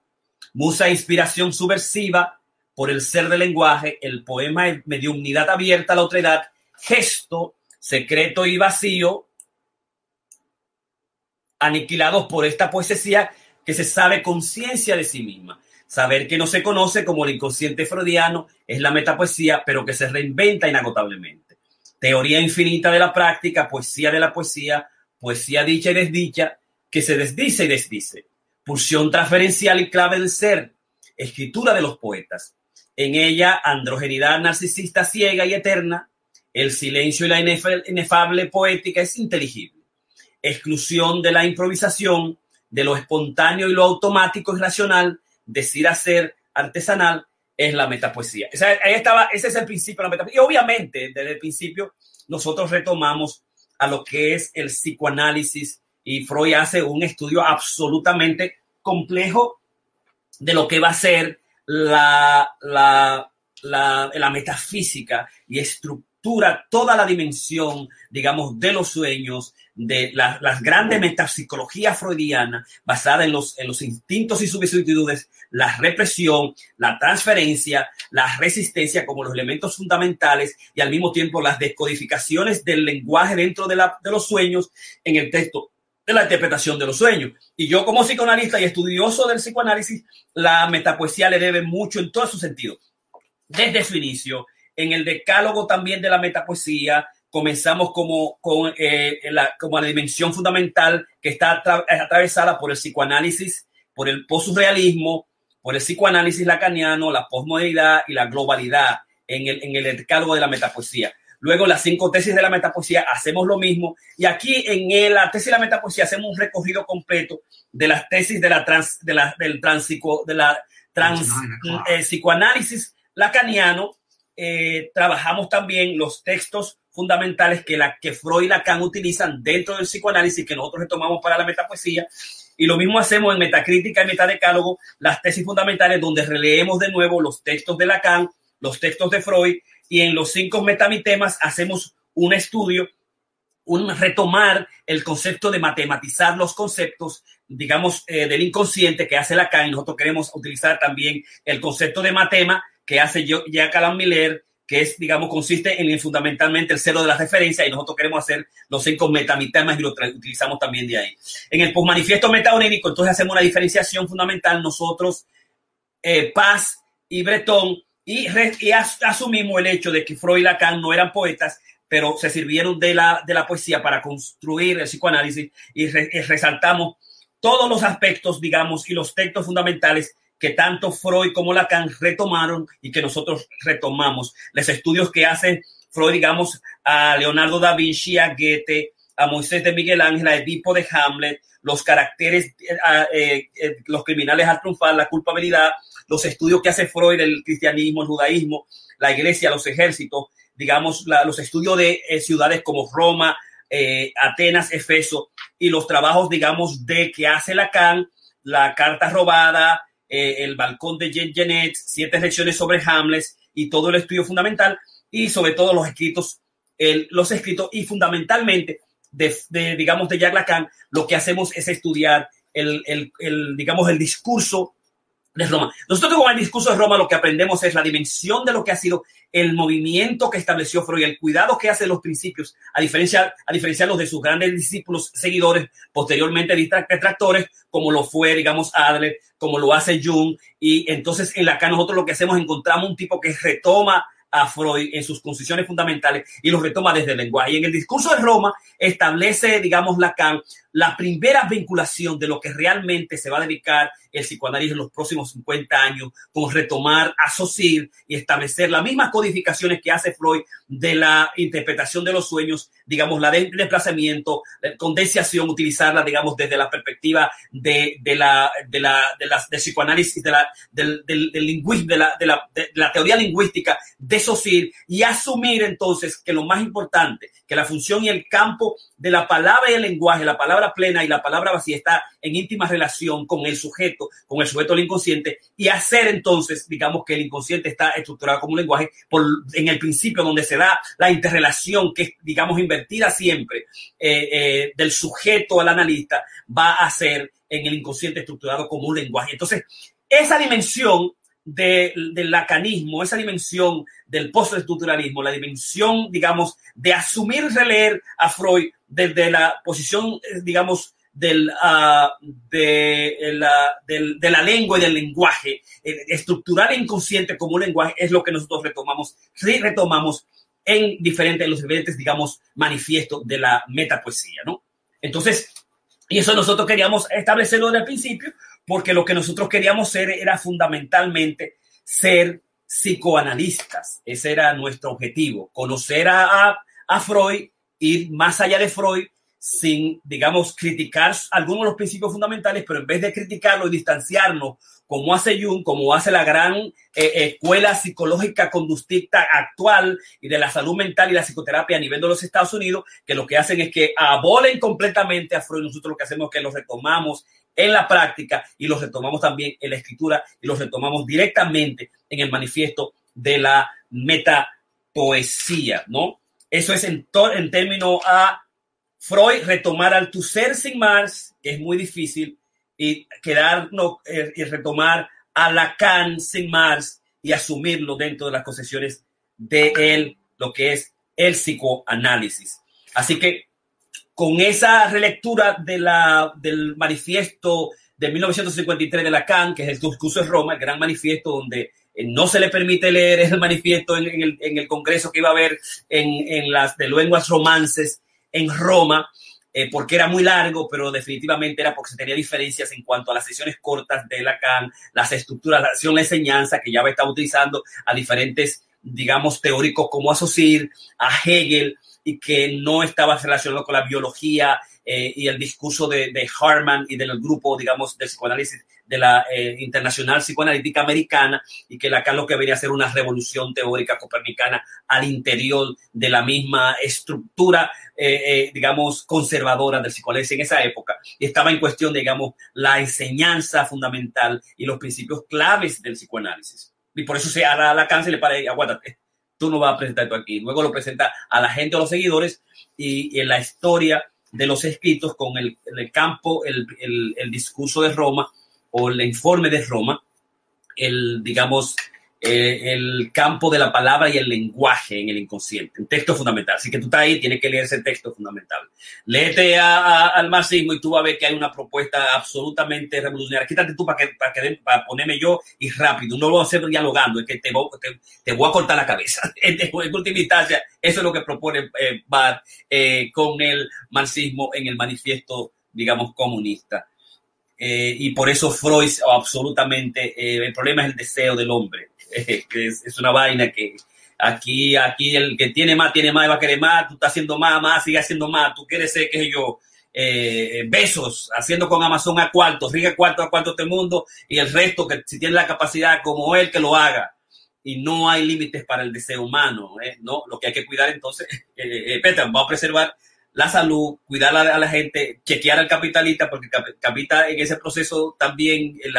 Musa e inspiración subversiva por el ser del lenguaje, el poema es mediunidad abierta a la otredad, gesto secreto y vacío, aniquilados por esta poesía que se sabe conciencia de sí misma. Saber que no se conoce como el inconsciente freudiano es la metapoesía, pero que se reinventa inagotablemente. Teoría infinita de la práctica, poesía de la poesía, poesía dicha y desdicha, que se desdice y desdice. Pulsión transferencial y clave del ser, escritura de los poetas. En ella, androgenidad narcisista ciega y eterna, el silencio y la inefable poética es inteligible. Exclusión de la improvisación, de lo espontáneo y lo automático y racional, decir hacer artesanal, es la metapoesía. Ese es el principio de la metapoesía. Y obviamente, desde el principio, nosotros retomamos a lo que es el psicoanálisis, y Freud hace un estudio absolutamente complejo de lo que va a ser la metafísica, y estructura toda la dimensión, digamos, de los sueños, de las grandes metapsicologías freudianas basadas en los instintos y sus vicisitudes, la represión, la transferencia, la resistencia como los elementos fundamentales, y al mismo tiempo las descodificaciones del lenguaje dentro de los sueños en el texto de la interpretación de los sueños. Y yo, como psicoanalista y estudioso del psicoanálisis, la metapoesía le debe mucho en todo su sentido. Desde su inicio, en el decálogo también de la metapoesía, comenzamos como la dimensión fundamental que está atravesada por el psicoanálisis, por el postsurrealismo, por el psicoanálisis lacaniano, la posmodernidad y la globalidad en el decálogo de la metapoesía. Luego, las 5 tesis de la metapoesía hacemos lo mismo. Y aquí en la tesis de la metapoesía hacemos un recorrido completo de las tesis del psicoanálisis lacaniano. Trabajamos también los textos fundamentales que Freud y Lacan utilizan dentro del psicoanálisis que nosotros retomamos para la metapoesía. Y lo mismo hacemos en Metacrítica y Metadecálogo, las tesis fundamentales donde releemos de nuevo los textos de Lacan, los textos de Freud, y en los 5 metamitemas hacemos un estudio, retomar el concepto de matematizar los conceptos, digamos, del inconsciente que hace Lacan, y nosotros queremos utilizar también el concepto de matema que hace Jacques Alain Miller, que es, digamos, consiste en fundamentalmente el cero de la referencia, y nosotros queremos hacer los 5 metamitemas y lo utilizamos también de ahí. En el posmanifiesto metaonírico, entonces hacemos una diferenciación fundamental nosotros, Paz y Breton, y asumimos el hecho de que Freud y Lacan no eran poetas, pero se sirvieron de la poesía para construir el psicoanálisis, y resaltamos todos los aspectos, digamos, y los textos fundamentales que tanto Freud como Lacan retomaron y que nosotros retomamos. Los estudios que hace Freud, digamos, a Leonardo da Vinci, a Goethe, a Moisés de Miguel Ángel, a Edipo de Hamlet, los caracteres, los criminales al triunfar, la culpabilidad, los estudios que hace Freud del cristianismo, el judaísmo, la iglesia, los ejércitos, digamos, los estudios de ciudades como Roma, Atenas, Efeso, y los trabajos, digamos, que hace Lacan, la carta robada, el balcón de Jean Genet, 7 lecciones sobre Hamlet y todo el estudio fundamental, y sobre todo los escritos y fundamentalmente digamos, de Jacques Lacan, lo que hacemos es estudiar digamos, el discurso de Roma. Nosotros con el discurso de Roma lo que aprendemos es la dimensión de lo que ha sido el movimiento que estableció Freud, el cuidado que hace de los principios, a diferenciarlos de sus grandes discípulos, seguidores, posteriormente detractores, como lo fue, digamos, Adler, como lo hace Jung. Y entonces en Lacan nosotros lo que hacemos es encontramos un tipo que retoma a Freud en sus concepciones fundamentales y los retoma desde el lenguaje. Y en el discurso de Roma establece, digamos, Lacan, la primera vinculación de lo que realmente se va a dedicar el psicoanálisis en los próximos 50 años, con retomar a Saussure y establecer las mismas codificaciones que hace Freud de la interpretación de los sueños, digamos, la de desplazamiento, la condensación, utilizarla, digamos, desde la perspectiva de psicoanálisis, del lingüismo, de la teoría lingüística de Saussure, y asumir entonces que lo más importante, que la función y el campo de la palabra y el lenguaje, la palabra plena y la palabra vacía está en íntima relación con el sujeto del inconsciente, y hacer entonces, digamos, que el inconsciente está estructurado como un lenguaje en el principio donde se da la interrelación que es, digamos, invertida siempre del sujeto al analista, va a ser en el inconsciente estructurado como un lenguaje. Entonces, esa dimensión del lacanismo, esa dimensión del postestructuralismo, la dimensión, digamos, de asumir y releer a Freud desde la posición, digamos, de la lengua y del lenguaje, estructurar el inconsciente como un lenguaje, es lo que nosotros retomamos en los diferentes, digamos, manifiestos de la metapoesía, ¿no? Entonces, y eso nosotros queríamos establecerlo desde el principio, porque lo que nosotros queríamos ser era fundamentalmente ser psicoanalistas. Ese era nuestro objetivo, conocer a Freud, ir más allá de Freud, sin, digamos, criticar algunos de los principios fundamentales, pero en vez de criticarlo y distanciarnos, como hace Jung, como hace la gran escuela psicológica conductista actual y de la salud mental y la psicoterapia a nivel de los Estados Unidos, que lo que hacen es que abolen completamente a Freud. Nosotros lo que hacemos es que los retomamos en la práctica y los retomamos también en la escritura y los retomamos directamente en el manifiesto de la metapoesía, ¿no? Eso es en términos a Freud, retomar al tu ser sin más, que es muy difícil, y y retomar a Lacan sin más y asumirlo dentro de las concepciones de lo que es el psicoanálisis. Así que con esa relectura del manifiesto de 1953 de Lacan, que es el discurso de Roma, el gran manifiesto donde no se le permite leer el manifiesto en el congreso que iba a haber en las de lenguas romances en Roma, porque era muy largo, pero definitivamente era porque se tenía diferencias en cuanto a las sesiones cortas de Lacan, las estructuración, la enseñanza, que ya estaba utilizando a diferentes, digamos, teóricos como a Saussure, a Hegel, y que no estaba relacionado con la biología y el discurso de Harman y del grupo, digamos, de psicoanálisis de la Internacional Psicoanalítica Americana, y que Lacan lo que venía a hacer una revolución teórica copernicana al interior de la misma estructura, digamos, conservadora del psicoanálisis en esa época. Y estaba en cuestión, digamos, la enseñanza fundamental y los principios claves del psicoanálisis. Y por eso a Lacan se le para, aguántate, tú no vas a presentar esto aquí. Luego lo presenta a la gente, a los seguidores, y en la historia de los escritos con el campo, el discurso de Roma o el informe de Roma, digamos, el campo de la palabra y el lenguaje en el inconsciente, un texto fundamental. Así que tú estás ahí, tienes que leer ese texto fundamental. Léete al marxismo y tú vas a ver que hay una propuesta absolutamente revolucionaria. Quítate tú para ponerme yo y rápido. No lo voy a hacer dialogando, es que te voy a cortar la cabeza. En última instancia, eso es lo que propone Barth con el marxismo en el manifiesto, digamos, comunista. Y por eso Freud absolutamente, el problema es el deseo del hombre. Es una vaina que aquí el que tiene más y va a querer más. Tú estás haciendo más, sigue haciendo más. Tú quieres ser, qué sé yo, Besos, haciendo con Amazon a cuartos, riga cuartos a este mundo, y el resto, que si tiene la capacidad como él, que lo haga. Y no hay límites para el deseo humano, ¿no? Lo que hay que cuidar entonces, vamos a preservar la salud, cuidar a la gente, chequear al capitalista, porque el capital en ese proceso también el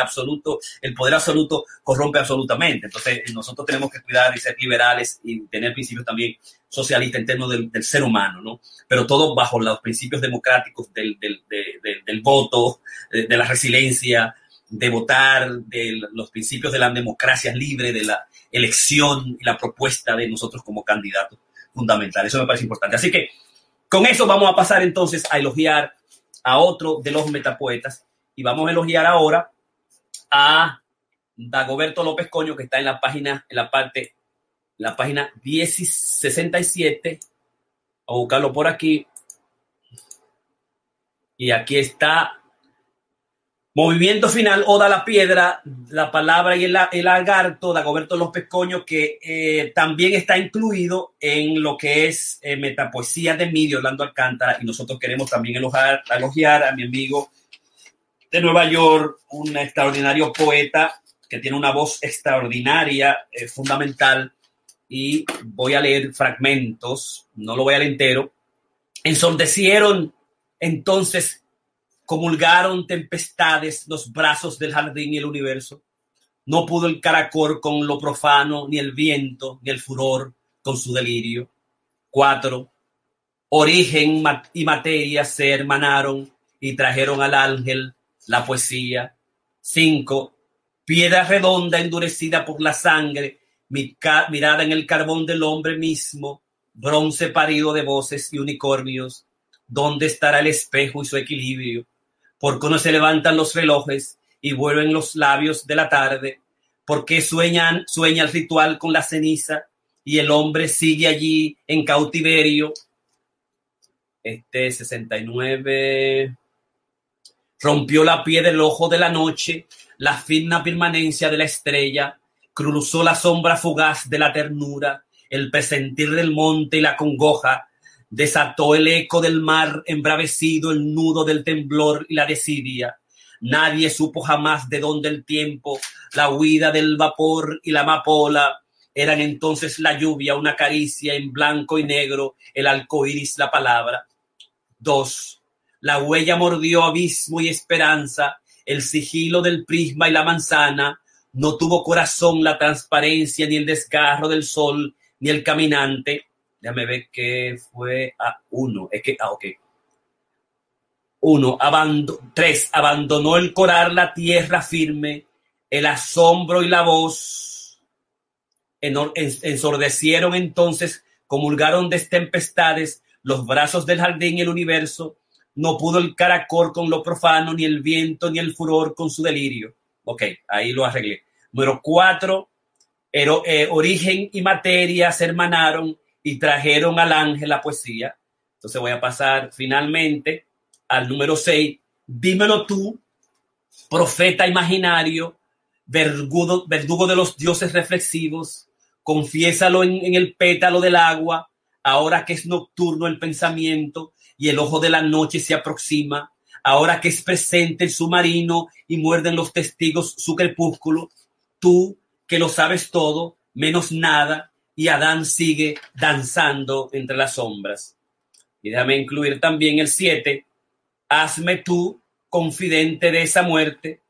poder absoluto corrompe absolutamente. Entonces nosotros tenemos que cuidar y ser liberales y tener principios también socialistas en términos del ser humano, ¿no? Pero todo bajo los principios democráticos del voto, de la resiliencia, de votar, de los principios de la democracia libre, de la elección y la propuesta de nosotros como candidatos fundamentales. Eso me parece importante. Así que con eso vamos a pasar entonces a elogiar a otro de los metapoetas, y vamos a elogiar ahora a Dagoberto López Coño, que está en la página 1067. Voy a buscarlo por aquí. Y aquí está: Movimiento final, Oda a la piedra, la palabra y el lagarto, Dagoberto López Coño, que también está incluido en lo que es metapoesía de mí, de Orlando Alcántara. Y nosotros queremos también elogiar a mi amigo de Nueva York, un extraordinario poeta que tiene una voz extraordinaria, fundamental. Y voy a leer fragmentos, no lo voy a leer entero. Ensordecieron entonces, comulgaron tempestades los brazos del jardín y el universo. No pudo el caracol con lo profano, ni el viento, ni el furor con su delirio. 4. Origen y materia se hermanaron y trajeron al ángel la poesía. 5. Piedra redonda endurecida por la sangre, mirada en el carbón del hombre mismo, bronce parido de voces y unicornios. ¿Dónde estará el espejo y su equilibrio? ¿Por qué no se levantan los relojes y vuelven los labios de la tarde? ¿Por qué sueña el ritual con la ceniza y el hombre sigue allí en cautiverio? 69. Rompió la piedra el ojo de la noche, la fina permanencia de la estrella, cruzó la sombra fugaz de la ternura, el presentir del monte y la congoja. Desató el eco del mar embravecido, el nudo del temblor y la desidia. Nadie supo jamás de dónde el tiempo, la huida del vapor y la amapola eran entonces la lluvia, una caricia en blanco y negro, el arcoíris, la palabra. 2. La huella mordió abismo y esperanza, el sigilo del prisma y la manzana. No tuvo corazón la transparencia, ni el desgarro del sol, ni el caminante. Déjame ver qué fue. 1. Ok. 1. 3. Abandonó el coral la tierra firme, el asombro y la voz. Ensordecieron entonces, comulgaron de tempestades los brazos del jardín y el universo. No pudo el caracol con lo profano, ni el viento, ni el furor con su delirio. Ok, ahí lo arreglé. Número 4. Origen y materia se hermanaron y trajeron al ángel la poesía. Entonces voy a pasar finalmente al número 6. Dímelo tú, profeta imaginario, verdugo de los dioses reflexivos, confiésalo en el pétalo del agua, ahora que es nocturno el pensamiento y el ojo de la noche se aproxima, ahora que es presente el submarino y muerden los testigos su crepúsculo, tú que lo sabes todo, menos nada, y Adán sigue danzando entre las sombras. Y déjame incluir también el 7. Hazme tú confidente de esa muerte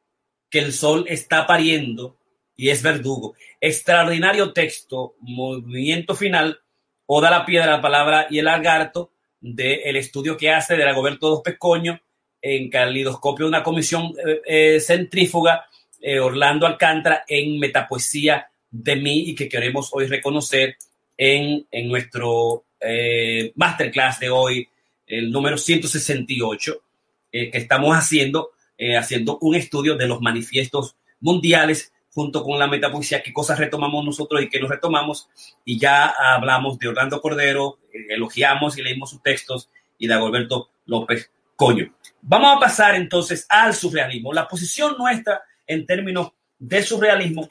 que el sol está pariendo y es verdugo. Extraordinario texto, movimiento final, Oda a la piedra, la palabra y el lagarto, del estudio que hace de Dagoberto dos Pescoño en Calidoscopio, una comisión centrífuga, Orlando Alcántara, en Metapoesía de mí, y que queremos hoy reconocer en nuestro masterclass de hoy, el número 168, que estamos haciendo un estudio de los manifiestos mundiales junto con la metapoesía, qué cosas retomamos nosotros y qué nos retomamos, y ya hablamos de Orlando Cordero, elogiamos y leímos sus textos, y de Dagoberto López Coño. Vamos a pasar entonces al surrealismo. La posición nuestra en términos del surrealismo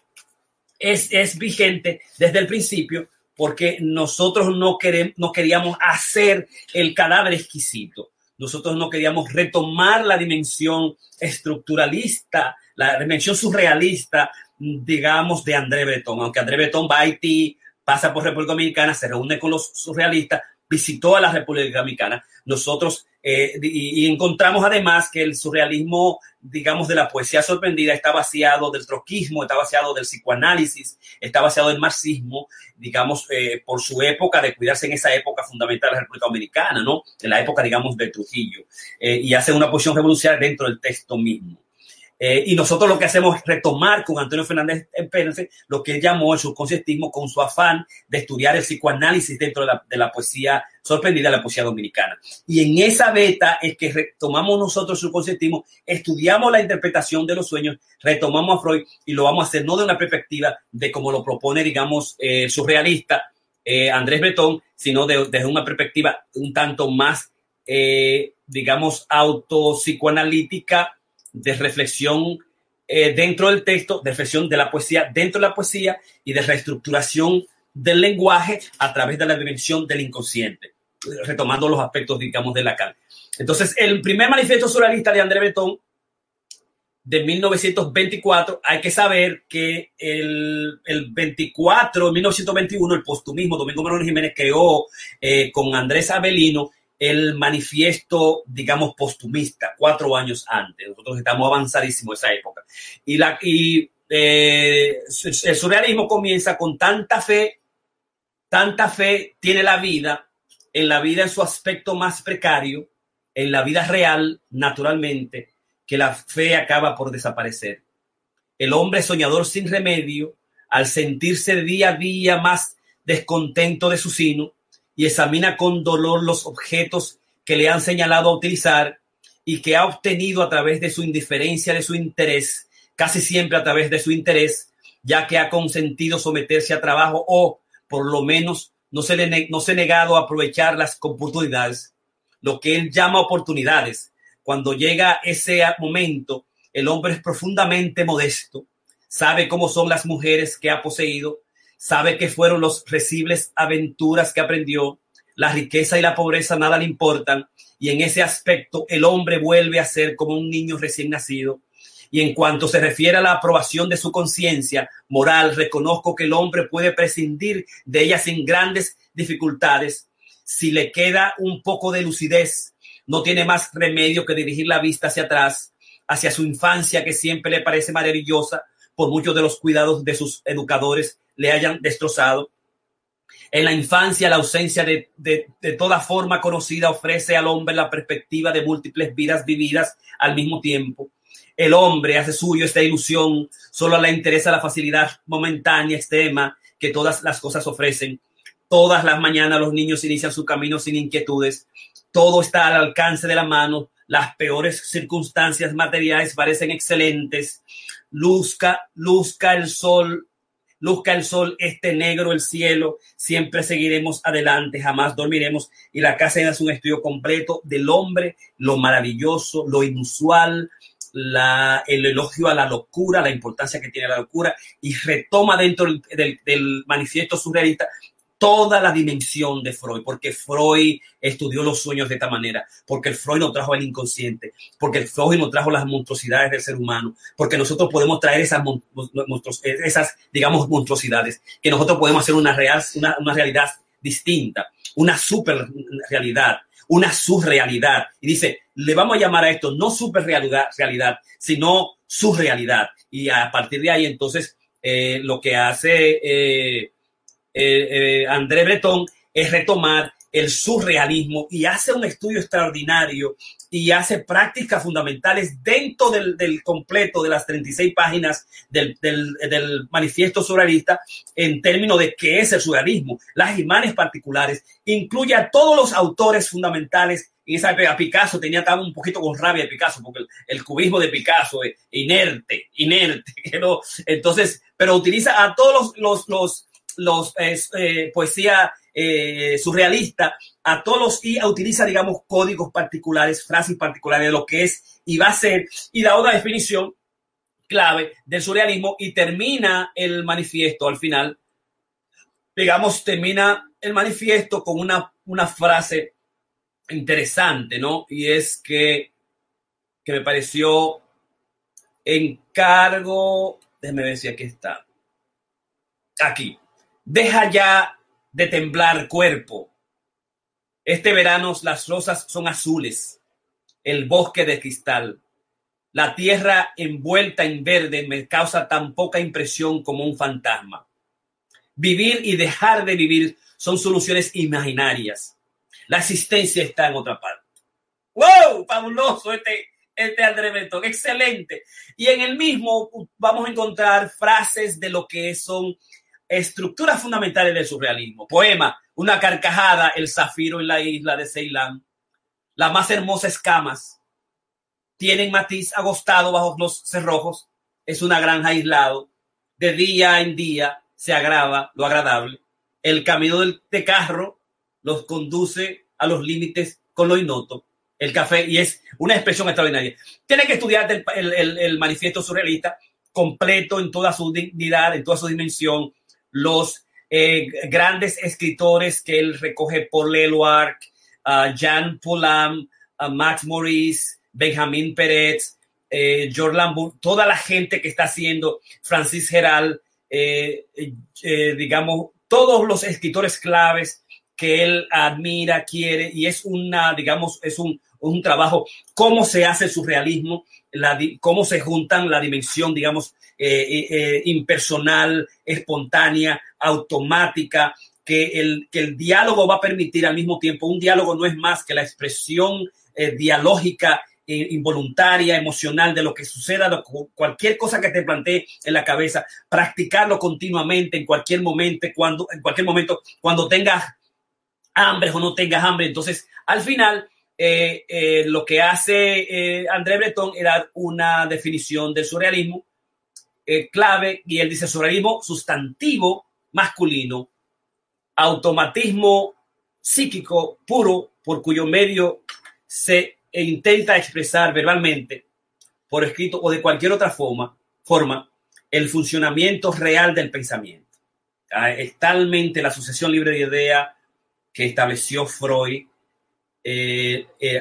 es vigente desde el principio, porque nosotros no queríamos hacer el cadáver exquisito. Nosotros no queríamos retomar la dimensión estructuralista, la dimensión surrealista, digamos, de André Breton. Aunque André Breton va a Haití, pasa por República Dominicana, se reúne con los surrealistas, visitó a la República Dominicana. Nosotros y encontramos además que el surrealismo, digamos, de la poesía sorprendida está vaciado del trotskismo, está vaciado del psicoanálisis, está vaciado del marxismo, digamos, por su época de cuidarse en esa época fundamental de la República Dominicana, ¿no? En la época, digamos, de Trujillo, y hace una posición revolucionaria dentro del texto mismo. Y nosotros lo que hacemos es retomar con Antonio Fernández Pérez lo que él llamó el subconceptismo, con su afán de estudiar el psicoanálisis dentro de la poesía sorprendida, la poesía dominicana. Y en esa beta es que retomamos nosotros el subconceptismo, estudiamos la interpretación de los sueños, retomamos a Freud, y lo vamos a hacer no de una perspectiva de como lo propone, digamos, surrealista Andrés Breton, sino desde una perspectiva un tanto más, digamos, autopsicoanalítica, de reflexión dentro del texto, de reflexión de la poesía dentro de la poesía, y de reestructuración del lenguaje a través de la dimensión del inconsciente, retomando los aspectos, digamos, de Lacan. Entonces, el primer manifiesto surrealista de André Breton, de 1924, hay que saber que el 24, 1921, el postumismo, Domingo Morón Jiménez creó con Andrés Avelino el manifiesto, digamos, postumista, 4 años antes. Nosotros estamos avanzadísimos en esa época. El surrealismo comienza con tanta fe tiene la vida en su aspecto más precario, en la vida real, naturalmente, que la fe acaba por desaparecer. El hombre soñador sin remedio, al sentirse día a día más descontento de su sino, y examina con dolor los objetos que le han señalado a utilizar y que ha obtenido a través de su indiferencia, de su interés, casi siempre a través de su interés, ya que ha consentido someterse a trabajo o, por lo menos, no se ha negado a aprovechar las oportunidades, lo que él llama oportunidades. Cuando llega ese momento, el hombre es profundamente modesto, sabe cómo son las mujeres que ha poseído, sabe que fueron los recibles aventuras que aprendió, la riqueza y la pobreza nada le importan, y en ese aspecto el hombre vuelve a ser como un niño recién nacido. Y en cuanto se refiere a la aprobación de su conciencia moral, reconozco que el hombre puede prescindir de ella sin grandes dificultades. Si le queda un poco de lucidez, no tiene más remedio que dirigir la vista hacia atrás, hacia su infancia, que siempre le parece maravillosa, por muchos de los cuidados de sus educadores le hayan destrozado. En la infancia, la ausencia de toda forma conocida ofrece al hombre la perspectiva de múltiples vidas vividas al mismo tiempo. El hombre hace suyo esta ilusión, solo le interesa la facilidad momentánea extrema que todas las cosas ofrecen. Todas las mañanas los niños inician su camino sin inquietudes. Todo está al alcance de la mano. Las peores circunstancias materiales parecen excelentes. Luzca el sol luzca el sol, esté negro el cielo, siempre seguiremos adelante, jamás dormiremos. Y la casa es un estudio completo del hombre, lo maravilloso, lo inusual, el elogio a la locura, la importancia que tiene la locura, y retoma dentro del manifiesto surrealista toda la dimensión de Freud, porque Freud estudió los sueños de esta manera, porque el Freud nos trajo el inconsciente, porque el Freud nos trajo las monstruosidades del ser humano, porque nosotros podemos traer esas digamos, monstruosidades, que nosotros podemos hacer una realidad distinta, una super realidad, una surrealidad. Y dice, le vamos a llamar a esto no superrealidad, sino surrealidad. Y a partir de ahí, entonces, lo que hace André Breton es retomar el surrealismo y hace un estudio extraordinario y hace prácticas fundamentales dentro del completo de las 36 páginas del manifiesto surrealista en términos de qué es el surrealismo, las imágenes particulares, incluye a todos los autores fundamentales. En esa época Picasso estaba un poquito con rabia de Picasso, porque el cubismo de Picasso es inerte, ¿no? Entonces, pero utiliza a todos los poesía surrealista, a todos, y utiliza, digamos, códigos particulares, frases particulares de lo que es y va a ser, y da una definición clave del surrealismo, y termina el manifiesto al final, digamos, termina el manifiesto con una frase interesante, ¿no? Y es que me pareció encargo, déjeme ver si aquí está. Aquí. Deja ya de temblar cuerpo. Este verano las rosas son azules, el bosque de cristal. La tierra envuelta en verde me causa tan poca impresión como un fantasma. Vivir y dejar de vivir son soluciones imaginarias. La existencia está en otra parte. ¡Wow! Fabuloso este André Breton, excelente. Y en el mismo vamos a encontrar frases de lo que son estructuras fundamentales del surrealismo. Poema, una carcajada, el zafiro en la isla de Ceilán. Las más hermosas camas tienen matiz agostado bajo los cerrojos. Es una granja aislado. De día en día se agrava lo agradable. El camino de carro los conduce a los límites con lo ignoto. El café, y es una expresión extraordinaria. Tiene que estudiar el manifiesto surrealista completo en toda su dignidad, en toda su dimensión. Los grandes escritores que él recoge, Paul Eluard, Jean Paulhan, Max Maurice, Benjamin Peretz, George Lambourg, toda la gente que está haciendo, Francis Geral, digamos, todos los escritores claves que él admira, quiere, y es digamos, es un trabajo, cómo se hace el surrealismo, cómo se juntan la dimensión, digamos, impersonal, espontánea, automática, que el diálogo va a permitir al mismo tiempo. Un diálogo no es más que la expresión dialógica, involuntaria, emocional de lo que suceda, cualquier cosa que te plantee en la cabeza, practicarlo continuamente en cualquier momento, cuando tengas hambre o no tengas hambre. Entonces, al final, lo que hace André Breton era una definición del surrealismo clave, y él dice: surrealismo sustantivo masculino, automatismo psíquico puro por cuyo medio se intenta expresar verbalmente, por escrito o de cualquier otra forma el funcionamiento real del pensamiento. Es talmente la sucesión libre de ideas que estableció Freud,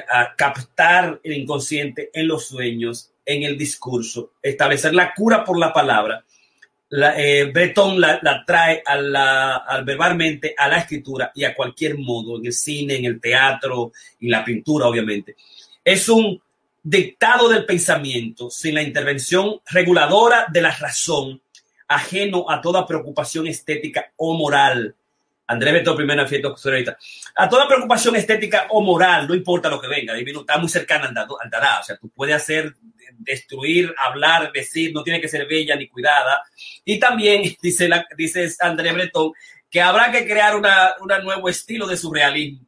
a captar el inconsciente en los sueños, en el discurso, establecer la cura por la palabra. Breton la trae verbalmente a la escritura y a cualquier modo, en el cine, en el teatro y la pintura, obviamente. Es un dictado del pensamiento sin la intervención reguladora de la razón, ajeno a toda preocupación estética o moral. André Breton, primero manifiesto surrealista. A toda preocupación estética o moral, no importa lo que venga, está muy cercana al Dada. O sea, tú puedes hacer, destruir, hablar, decir, no tiene que ser bella ni cuidada. Y también dice André Breton que habrá que crear un nuevo estilo de surrealismo,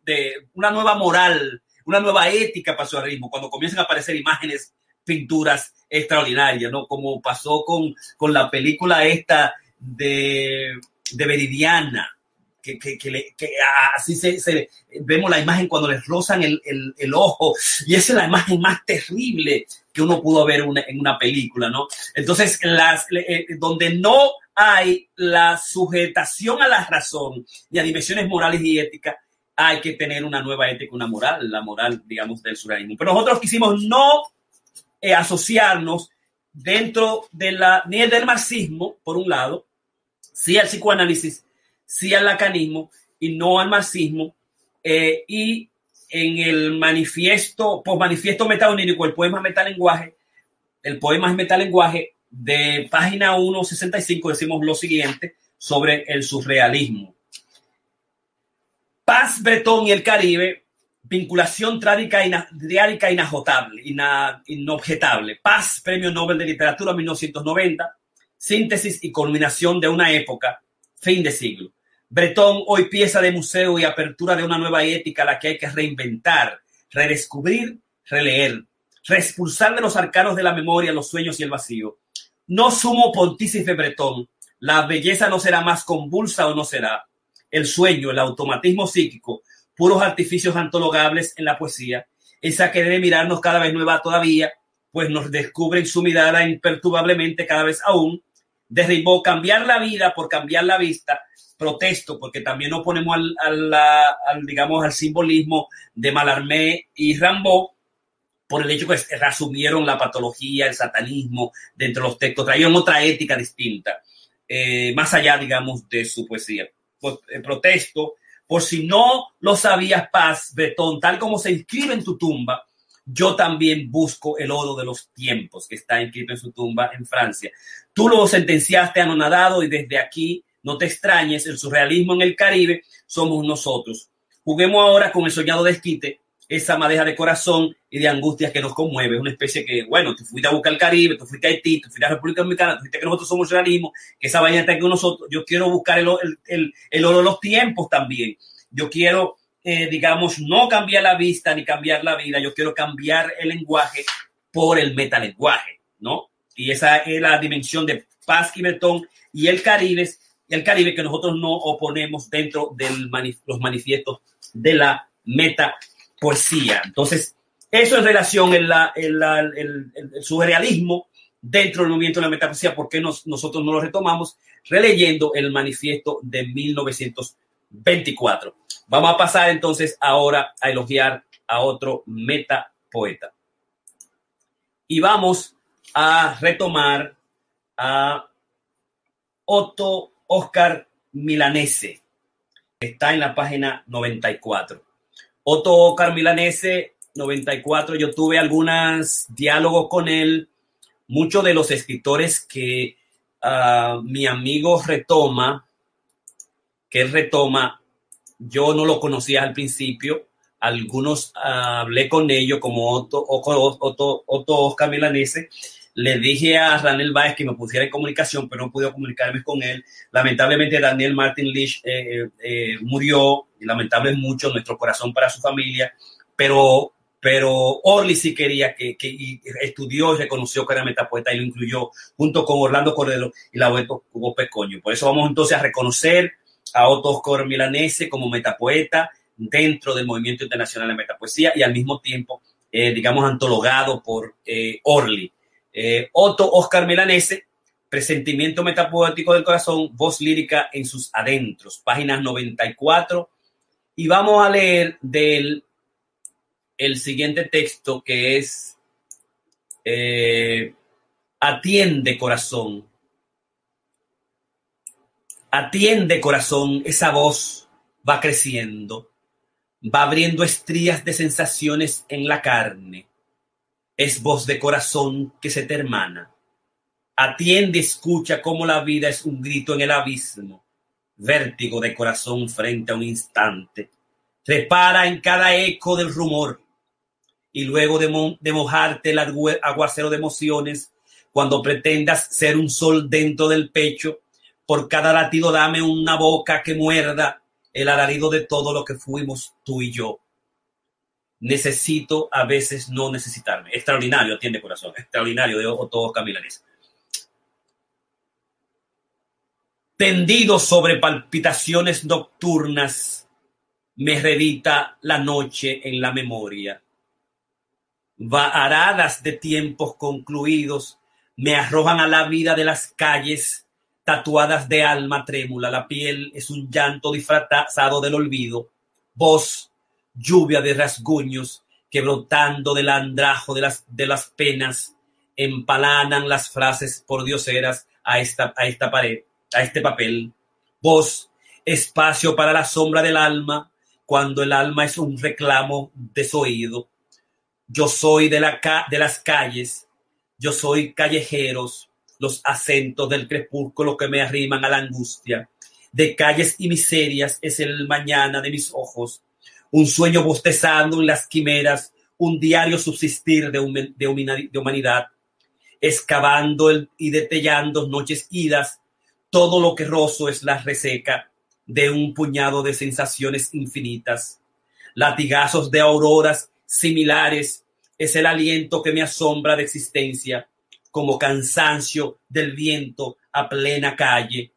una nueva moral, una nueva ética para el surrealismo, cuando comiencen a aparecer imágenes, pinturas extraordinarias, ¿no? Como pasó con la película esta de Veridiana, que así vemos la imagen cuando les rozan el ojo, y esa es la imagen más terrible que uno pudo ver en una película, ¿no? Entonces, donde no hay la sujetación a la razón y a dimensiones morales y éticas, hay que tener una nueva ética, una moral, la moral, digamos, del surrealismo. Pero nosotros quisimos no asociarnos dentro ni del marxismo, por un lado, sí al psicoanálisis, sí al lacanismo y no al marxismo, y en el posmanifiesto metaonírico, el poema es metalenguaje, de página 165 decimos lo siguiente sobre el surrealismo. Paz, Bretón y el Caribe, vinculación trágica inobjetable. Paz, Premio Nobel de Literatura 1990, síntesis y culminación de una época, fin de siglo. Bretón, hoy pieza de museo y apertura de una nueva ética a la que hay que reinventar, redescubrir, releer, reexpulsar de los arcanos de la memoria los sueños y el vacío. No sumo pontífice Bretón, la belleza no será más convulsa o no será. El sueño, el automatismo psíquico, puros artificios antologables en la poesía, esa que debe mirarnos cada vez nueva todavía, pues nos descubren su mirada imperturbablemente cada vez aún. Derribó cambiar la vida por cambiar la vista. Protesto porque también nos ponemos al simbolismo de Mallarmé y Rimbaud, por el hecho que reasumieron la patología, el satanismo dentro de los textos, traían otra ética distinta, más allá, digamos, de su poesía. Pues, protesto, por si no lo sabías, Paz, Bretón, tal como se inscribe en tu tumba, yo también busco el oro de los tiempos que está inscrito en su tumba en Francia. Tú lo sentenciaste anonadado y desde aquí, no te extrañes, el surrealismo en el Caribe somos nosotros. Juguemos ahora con el soñado desquite, esa madeja de corazón y de angustias que nos conmueve. Es una especie que, bueno, tú fuiste a buscar el Caribe, tú fuiste a Haití, tú fuiste a la República Dominicana, tú fuiste que nosotros somos surrealismo, que esa vaina está aquí con nosotros. Yo quiero buscar el oro de los tiempos también. Yo quiero, digamos, no cambiar la vista ni cambiar la vida. Yo quiero cambiar el lenguaje por el metalenguaje, ¿no? Y esa es la dimensión de Paz y Bretón y el Caribe que nosotros no oponemos dentro de los manifiestos de la metapoesía. Entonces, eso en relación el surrealismo dentro del movimiento de la metapoesía, ¿por qué nosotros no lo retomamos? Releyendo el manifiesto de 1924. Vamos a pasar entonces ahora a elogiar a otro metapoeta. Y vamos a retomar a Otto Oscar Milanese, que está en la página 94. Otto Oscar Milanese, 94, yo tuve algunos diálogos con él. Muchos de los escritores que mi amigo retoma, yo no lo conocía al principio. Algunos hablé con ellos, como Otto Oscar Milanese. Le dije a Ranel Báez que me pusiera en comunicación, pero no pude comunicarme con él. Lamentablemente, Daniel Martin Leach murió, y lamentable es mucho, nuestro corazón para su familia, pero Orly sí quería que estudió y reconoció que era metapoeta y lo incluyó junto con Orlando Cordero y Laboeto Hugo Pecoño. Por eso vamos entonces a reconocer a Otto Oscar Milanese como metapoeta dentro del movimiento internacional de metapoesía y al mismo tiempo, digamos, antologado por Orly. Otto Oscar Milanese, Presentimiento metapoético del corazón, voz lírica en sus adentros, páginas 94, y vamos a leer del el siguiente texto que es atiende corazón, esa voz va creciendo, va abriendo estrías de sensaciones en la carne. Es voz de corazón que se te hermana. Atiende, escucha cómo la vida es un grito en el abismo. Vértigo de corazón frente a un instante. Repara en cada eco del rumor. Y luego de mojarte el aguacero de emociones, cuando pretendas ser un sol dentro del pecho, por cada latido dame una boca que muerda el alarido de todo lo que fuimos tú y yo. Necesito a veces no necesitarme. Extraordinario, atiende corazón. Extraordinario de Otto Oscar Milanese. Tendido sobre palpitaciones nocturnas, me revita la noche en la memoria. Varadas de tiempos concluidos me arrojan a la vida de las calles tatuadas de alma trémula. La piel es un llanto disfrazado del olvido. Voz, lluvia de rasguños que brotando del andrajo de las penas empalanan las frases pordioseras a esta pared, a este papel. Voz, espacio para la sombra del alma, cuando el alma es un reclamo desoído. Yo soy de las calles, yo soy callejeros, los acentos del crepúsculo que me arriman a la angustia. De calles y miserias es el mañana de mis ojos, un sueño bostezando en las quimeras, un diario subsistir de humanidad, excavando y detellando noches idas. Todo lo que rozo es la reseca de un puñado de sensaciones infinitas. Latigazos de auroras similares es el aliento que me asombra de existencia, como cansancio del viento a plena calle.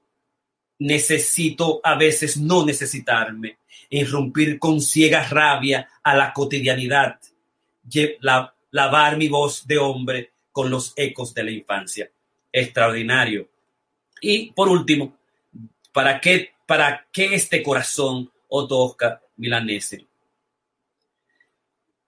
Necesito a veces no necesitarme, irrumpir con ciega rabia a la cotidianidad, lavar mi voz de hombre con los ecos de la infancia. Extraordinario. Y por último, ¿para qué este corazón, Otto Oscar Milanese?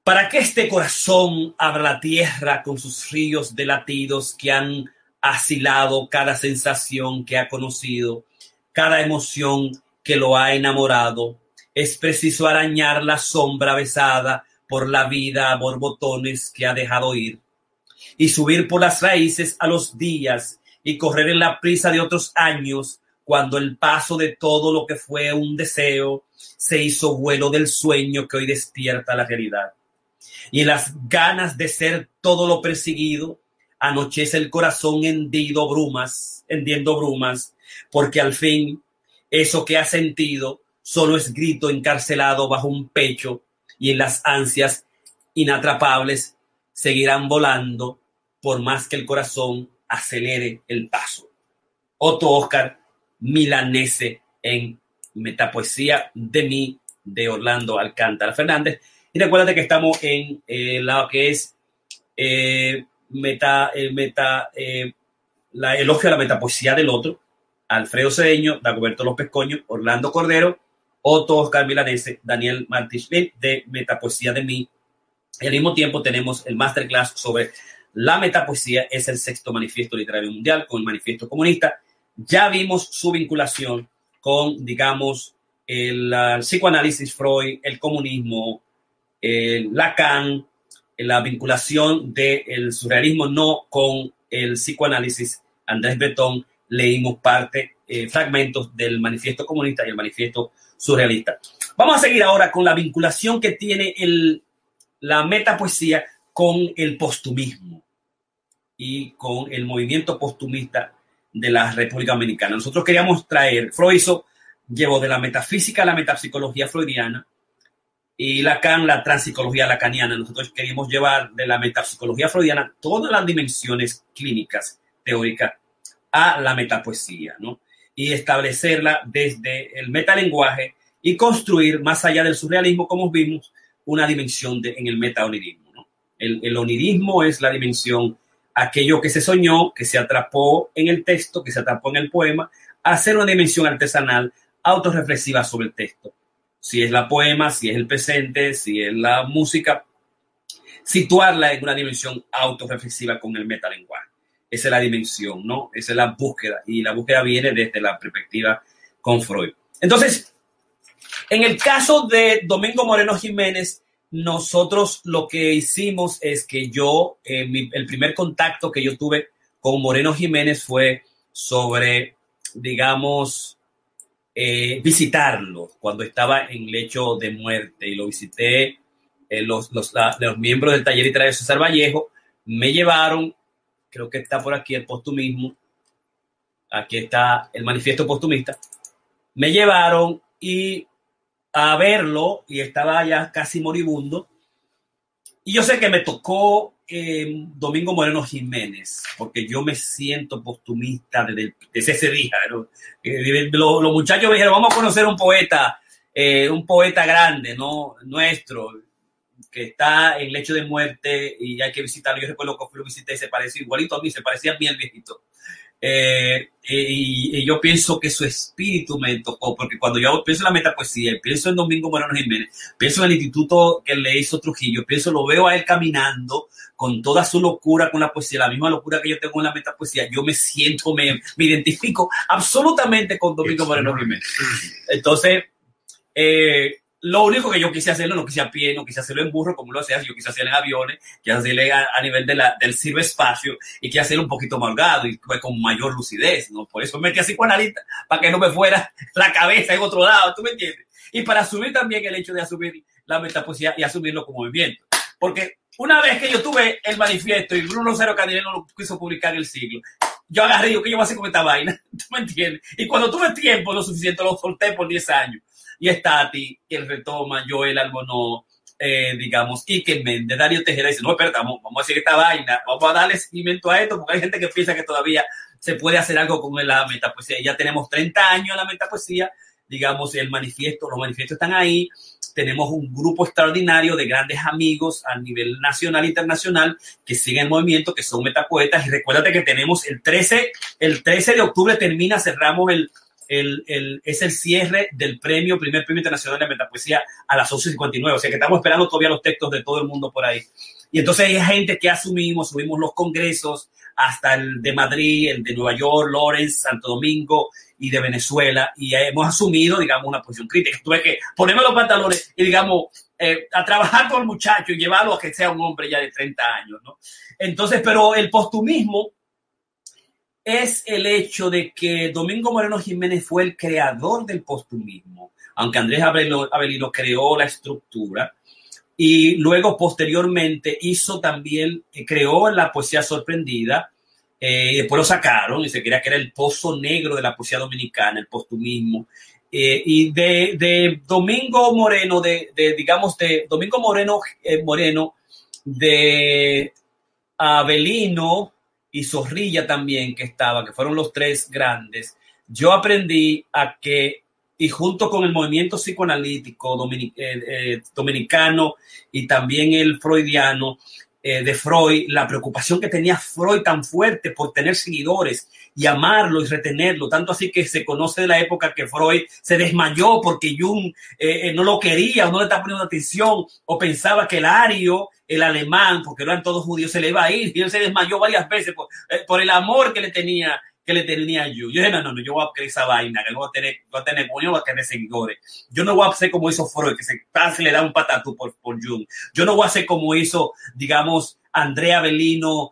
¿Para qué este corazón abra la tierra con sus ríos de latidos que han asilado cada sensación que ha conocido, cada emoción que lo ha enamorado? Es preciso arañar la sombra besada por la vida a borbotones que ha dejado ir y subir por las raíces a los días y correr en la prisa de otros años, cuando el paso de todo lo que fue un deseo se hizo vuelo del sueño que hoy despierta la realidad. Y en las ganas de ser todo lo perseguido, anochece el corazón hendiendo brumas, porque al fin eso que ha sentido solo es grito encarcelado bajo un pecho, y en las ansias inatrapables seguirán volando por más que el corazón acelere el paso. Otto Oscar Milanese en Metapoesía de mí, de Orlando Alcántara Fernández. Y recuerda que estamos en lo que es la elogio a la metapoesía del otro. Alfredo Cedeño, Dagoberto López Coño, Orlando Cordero, Otto Oscar Milanese, Daniel Martí Schmidt de Metapoesía de mí. Y al mismo tiempo tenemos el masterclass sobre la metapoesía, es el 6º manifiesto literario mundial con el manifiesto comunista. Ya vimos su vinculación con, digamos, el psicoanálisis, Freud, el comunismo, Lacan, la vinculación del surrealismo no con el psicoanálisis. Andrés Breton, leímos fragmentos del manifiesto comunista y el manifiesto surrealista. Vamos a seguir ahora con la vinculación que tiene la metapoesía con el postumismo y con el movimiento postumista de la República Dominicana. Nosotros queríamos traer, Freud llevó de la metafísica a la metapsicología freudiana y Lacan la transpsicología lacaniana. Nosotros queríamos llevar de la metapsicología freudiana todas las dimensiones clínicas, teóricas, a la metapoesía, ¿no? Y establecerla desde el metalenguaje y construir, más allá del surrealismo, como vimos, una dimensión en el metaonirismo, ¿no? El onirismo es la dimensión, aquello que se soñó, que se atrapó en el texto, que se atrapó en el poema, hacer una dimensión artesanal, autorreflexiva sobre el texto. Si es la poema, si es el presente, si es la música, situarla en una dimensión autorreflexiva con el metalenguaje. Esa es la dimensión, ¿no? Esa es la búsqueda, y la búsqueda viene desde la perspectiva con Freud. Entonces, en el caso de Domingo Moreno Jiménez, nosotros lo que hicimos es que el primer contacto que yo tuve con Moreno Jiménez fue sobre, digamos, visitarlo cuando estaba en lecho de muerte, y lo visité. Los miembros del taller literario de César Vallejo me llevaron, creo que está por aquí el postumismo, aquí está el manifiesto postumista, me llevaron a verlo, y estaba ya casi moribundo, y yo sé que me tocó Domingo Moreno Jiménez, porque yo me siento postumista desde ese día, ¿no? Los muchachos me dijeron, vamos a conocer un poeta grande, ¿no? Nuestro, que está en lecho de muerte y hay que visitarlo. Yo recuerdo que lo visité y se parecía igualito a mí, se parecía a mí el viejito. Y yo pienso que su espíritu me tocó, porque cuando yo pienso en la metapoesía, pienso en Domingo Moreno Jiménez, pienso en el instituto que le hizo Trujillo, lo veo a él caminando con toda su locura con la poesía, la misma locura que yo tengo en la metapoesía. Yo me siento, me identifico absolutamente con Domingo Moreno Jiménez. Entonces, lo único que yo quise hacerlo, no quise a pie, no quise hacerlo en burro como lo hacía, yo quise hacerlo en aviones, quise hacerlo a nivel del ciberespacio y quise hacerlo un poquito más holgado y con mayor lucidez, ¿no? Por eso metí a psicoanalista, para que no me fuera la cabeza en otro lado, ¿tú me entiendes? Y para asumir también el hecho de asumir la metapoesía y asumirlo como movimiento. Porque una vez que yo tuve el manifiesto y Bruno Cero Candelero lo quiso publicar en El Siglo, yo agarré y digo, ¿qué yo voy a hacer con esta vaina? ¿Tú me entiendes? Y cuando tuve tiempo lo suficiente, lo solté por 10 años. Y Stati, que él retoma, Joel Albonó, digamos, Ike Méndez, Darío Tejera, dice, no, espérate, vamos a hacer esta vaina, vamos a darle seguimiento a esto, porque hay gente que piensa que todavía se puede hacer algo con la metapoesía. Ya tenemos 30 años en la metapoesía, digamos, los manifiestos están ahí, tenemos un grupo extraordinario de grandes amigos a nivel nacional e internacional que siguen el movimiento, que son metapoetas, y recuérdate que tenemos el 13 de octubre cerramos es el cierre del primer premio internacional de metapoesía a las 11:59, o sea que estamos esperando todavía los textos de todo el mundo por ahí. Y entonces hay gente que subimos los congresos hasta el de Madrid, el de Nueva York, Lawrence, Santo Domingo y de Venezuela, y hemos asumido, digamos, una posición crítica. Tuve que ponerme los pantalones y, digamos, a trabajar con el muchacho y llevarlo a que sea un hombre ya de 30 años, ¿no? Entonces, pero el postumismo es el hecho de que Domingo Moreno Jiménez fue el creador del postumismo, aunque Andrés Avelino creó la estructura y luego posteriormente creó la poesía sorprendida, después lo sacaron y se creía que era el pozo negro de la poesía dominicana, el postumismo, y de Domingo Moreno, digamos, de Domingo Moreno, de Avelino y Zorrilla también que fueron los tres grandes. Yo aprendí y junto con el movimiento psicoanalítico dominicano y también el freudiano de Freud, la preocupación que tenía Freud tan fuerte por tener seguidores y amarlo y retenerlo, tanto así que se conoce de la época que Freud se desmayó porque Jung no lo quería o no le estaba poniendo atención o pensaba que el ario, el alemán, porque eran todos judíos, se le iba a ir y él se desmayó varias veces por el amor que le tenía a Jung. Yo dije, no, yo voy a creer esa vaina, que no voy a tener seguidores. Yo no voy a hacer como hizo Freud, que se le da un patatú por Jung. Yo no voy a hacer como hizo, digamos, Andrea Avelino,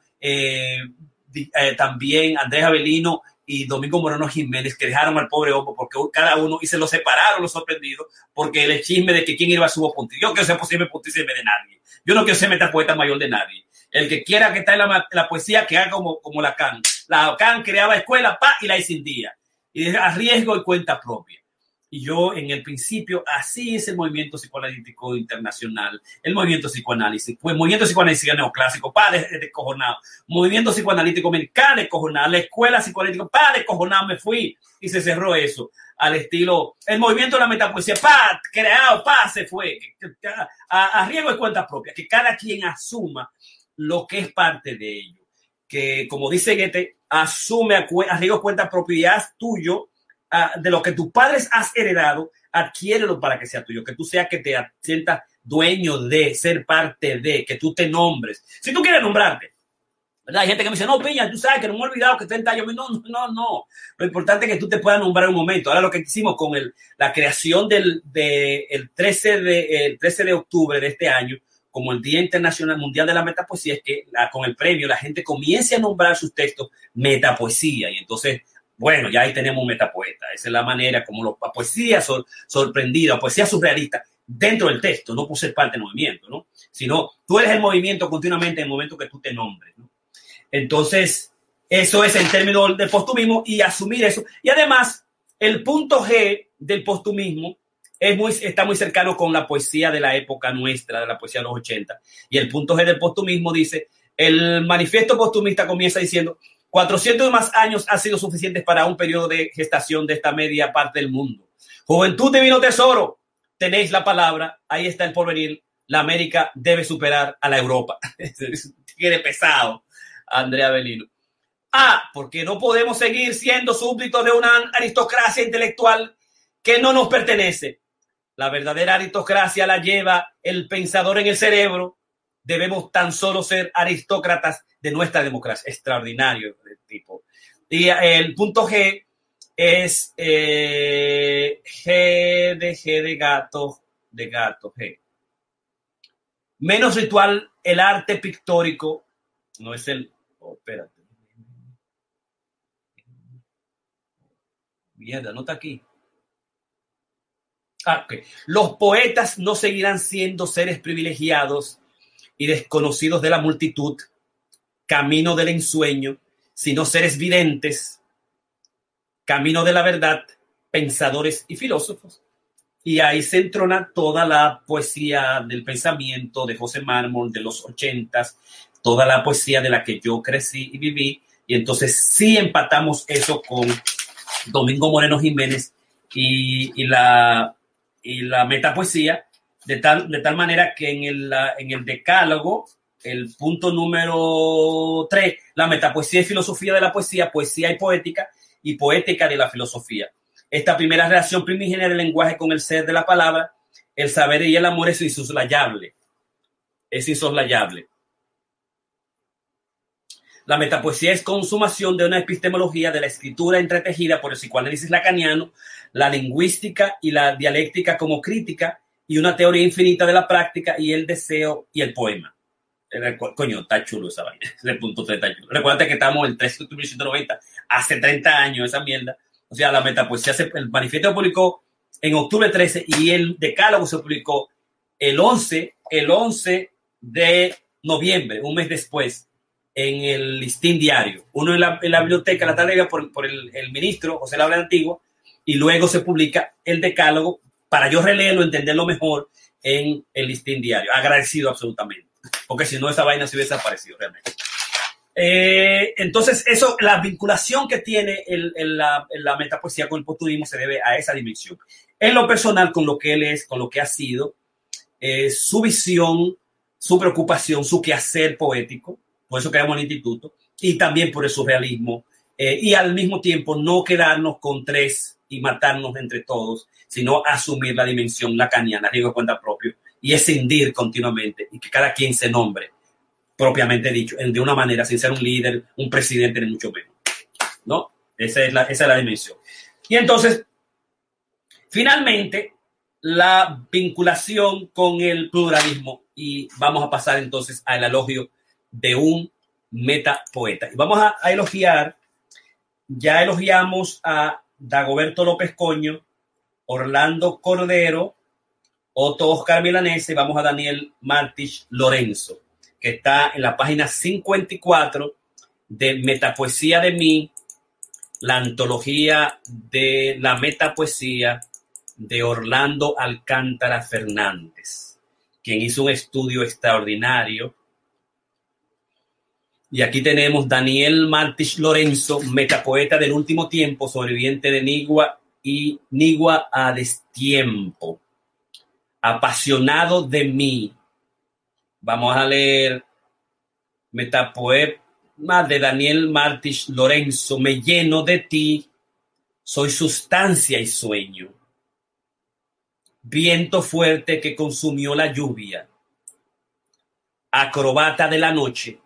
también Andrés Avelino y Domingo Moreno Jiménez, que dejaron al pobre hombre porque cada uno, y se lo separaron los sorprendidos, porque el chisme de que quién iba a su punto. Yo quiero ser posible puntísimo de nadie. Yo no quiero ser metapoeta mayor de nadie. El que quiera que está en la poesía, que haga como Lacan. Lacan creaba escuela, y la incendía. Y a riesgo y cuenta propia. Y yo, en el principio, así es el movimiento psicoanalítico internacional, el movimiento psicoanálisis. Pues movimiento psicoanálisis neoclásico, descojonado. Movimiento psicoanalítico americano, descojonado. La escuela psicoanalítica, descojonado, me fui. Y se cerró eso. Al estilo, el movimiento de la metapoesía, creado, se fue. A riesgo y cuenta propia. Que cada quien asuma lo que es parte de ello. Que, como dice Goethe, asume a riesgo y cuenta propia, es tuyo. De lo que tus padres has heredado, adquiérelo para que sea tuyo, que tú seas que te sientas dueño de, ser parte de, que tú te nombres. Si tú quieres nombrarte, ¿verdad? Hay gente que me dice, no, Piña, tú sabes que no me he olvidado que 30 años. No. Lo importante es que tú te puedas nombrar un momento. Ahora lo que hicimos con la creación del 13 de octubre de este año, como el Día Internacional Mundial de la Metapoesía, es que con el premio la gente comience a nombrar sus textos metapoesía. Y entonces, bueno, ya ahí tenemos un metapoeta. Esa es la manera como la poesía sorprendida, poesía surrealista, dentro del texto, no por ser parte del movimiento, ¿no? Sino tú eres el movimiento continuamente en el momento que tú te nombres, ¿no? Entonces, eso es en términos del postumismo y asumir eso. Y además, el punto G del postumismo está muy cercano con la poesía de la época nuestra, de la poesía de los 80. Y el punto G del postumismo dice, El manifiesto postumista comienza diciendo: 400 más años han sido suficientes para un periodo de gestación de esta media parte del mundo. Juventud, divino tesoro, tenéis la palabra, ahí está el porvenir. La América debe superar a la Europa. Quiere pesado, Andrea Belino. Porque no podemos seguir siendo súbditos de una aristocracia intelectual que no nos pertenece. La verdadera aristocracia la lleva el pensador en el cerebro. Debemos tan solo ser aristócratas de nuestra democracia. Extraordinario el tipo. Y el punto G es G de gato, G. Menos ritual, el arte pictórico, no es el... espérate. Mierda, no está aquí. Okay. Los poetas no seguirán siendo seres privilegiados y desconocidos de la multitud, camino del ensueño, sino seres videntes, camino de la verdad, pensadores y filósofos. Y ahí se entrona toda la poesía del pensamiento de José Mármol de los 80s, toda la poesía de la que yo crecí y viví. Y entonces sí empatamos eso con Domingo Moreno Jiménez y la metapoesía, de tal manera que en el decálogo, el punto número 3, la metapoesía y filosofía de la poesía, poesía y poética de la filosofía. Esta primera relación primigenia del lenguaje con el ser de la palabra, el saber y el amor es insoslayable. Es insoslayable. La metapoesía es consumación de una epistemología de la escritura entretejida por el psicoanálisis lacaniano, la lingüística y la dialéctica como crítica y una teoría infinita de la práctica y el deseo y el poema. Coño, está chulo esa vaina. Ese punto 3 está chulo. Recuerda que estamos el 13 de octubre de 1990, hace 30 años esa mierda. O sea, la metapoesía, el manifiesto se publicó en octubre 13 y el decálogo se publicó el 11 de noviembre, un mes después, en el Listín Diario. Uno en la biblioteca, la tarea por el ministro José Labra Antiguo, y luego se publica el decálogo para yo releerlo, entenderlo mejor en el Listín Diario. Agradecido absolutamente, porque si no esa vaina se hubiese desaparecido realmente. Entonces eso, la vinculación que tiene la metapoesía con el postulismo se debe a esa dimensión. En lo personal, con lo que él es, con lo que ha sido, su visión, su preocupación, su quehacer poético, por eso creamos el instituto, y también por el surrealismo, y al mismo tiempo no quedarnos con tres y matarnos entre todos, sino asumir la dimensión lacaniana, riesgo de cuenta propio, y escindir continuamente, y que cada quien se nombre, propiamente dicho, de una manera, sin ser un líder, un presidente, ni mucho menos, ¿no? Esa es la dimensión. Y entonces, finalmente, la vinculación con el pluralismo, y vamos a pasar entonces al elogio de un metapoeta. Y vamos a elogiar, ya elogiamos a Dagoberto López Coño, Orlando Cordero, Otto Oscar Milanese, vamos a Daniel Martich Lorenzo, que está en la página 54 de Metapoesía de mí, la antología de la metapoesía de Orlando Alcántara Fernández, quien hizo un estudio extraordinario. Y aquí tenemos Daniel Martich Lorenzo, metapoeta del último tiempo, sobreviviente de Nigua a destiempo, apasionado de mí. Vamos a leer metapoema de Daniel Martich Lorenzo. Me lleno de ti, soy sustancia y sueño. Viento fuerte que consumió la lluvia. Acrobata de la noche.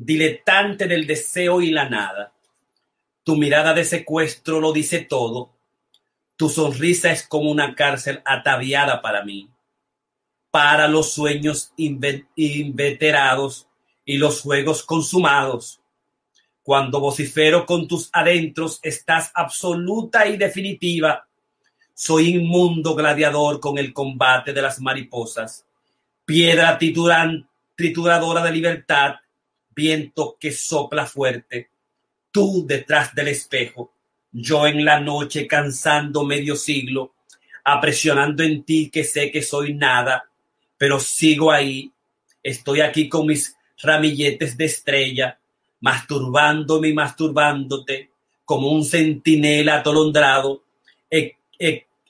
Diletante del deseo y la nada. Tu mirada de secuestro lo dice todo. Tu sonrisa es como una cárcel ataviada para mí. Para los sueños inveterados y los juegos consumados. Cuando vocifero con tus adentros, estás absoluta y definitiva. Soy inmundo gladiador con el combate de las mariposas. Piedra trituradora de libertad. Viento que sopla fuerte. Tú detrás del espejo. Yo en la noche cansando medio siglo. Apresionando en ti que sé que soy nada. Pero sigo ahí. Estoy aquí con mis ramilletes de estrella, masturbándome y masturbándote, como un centinela atolondrado,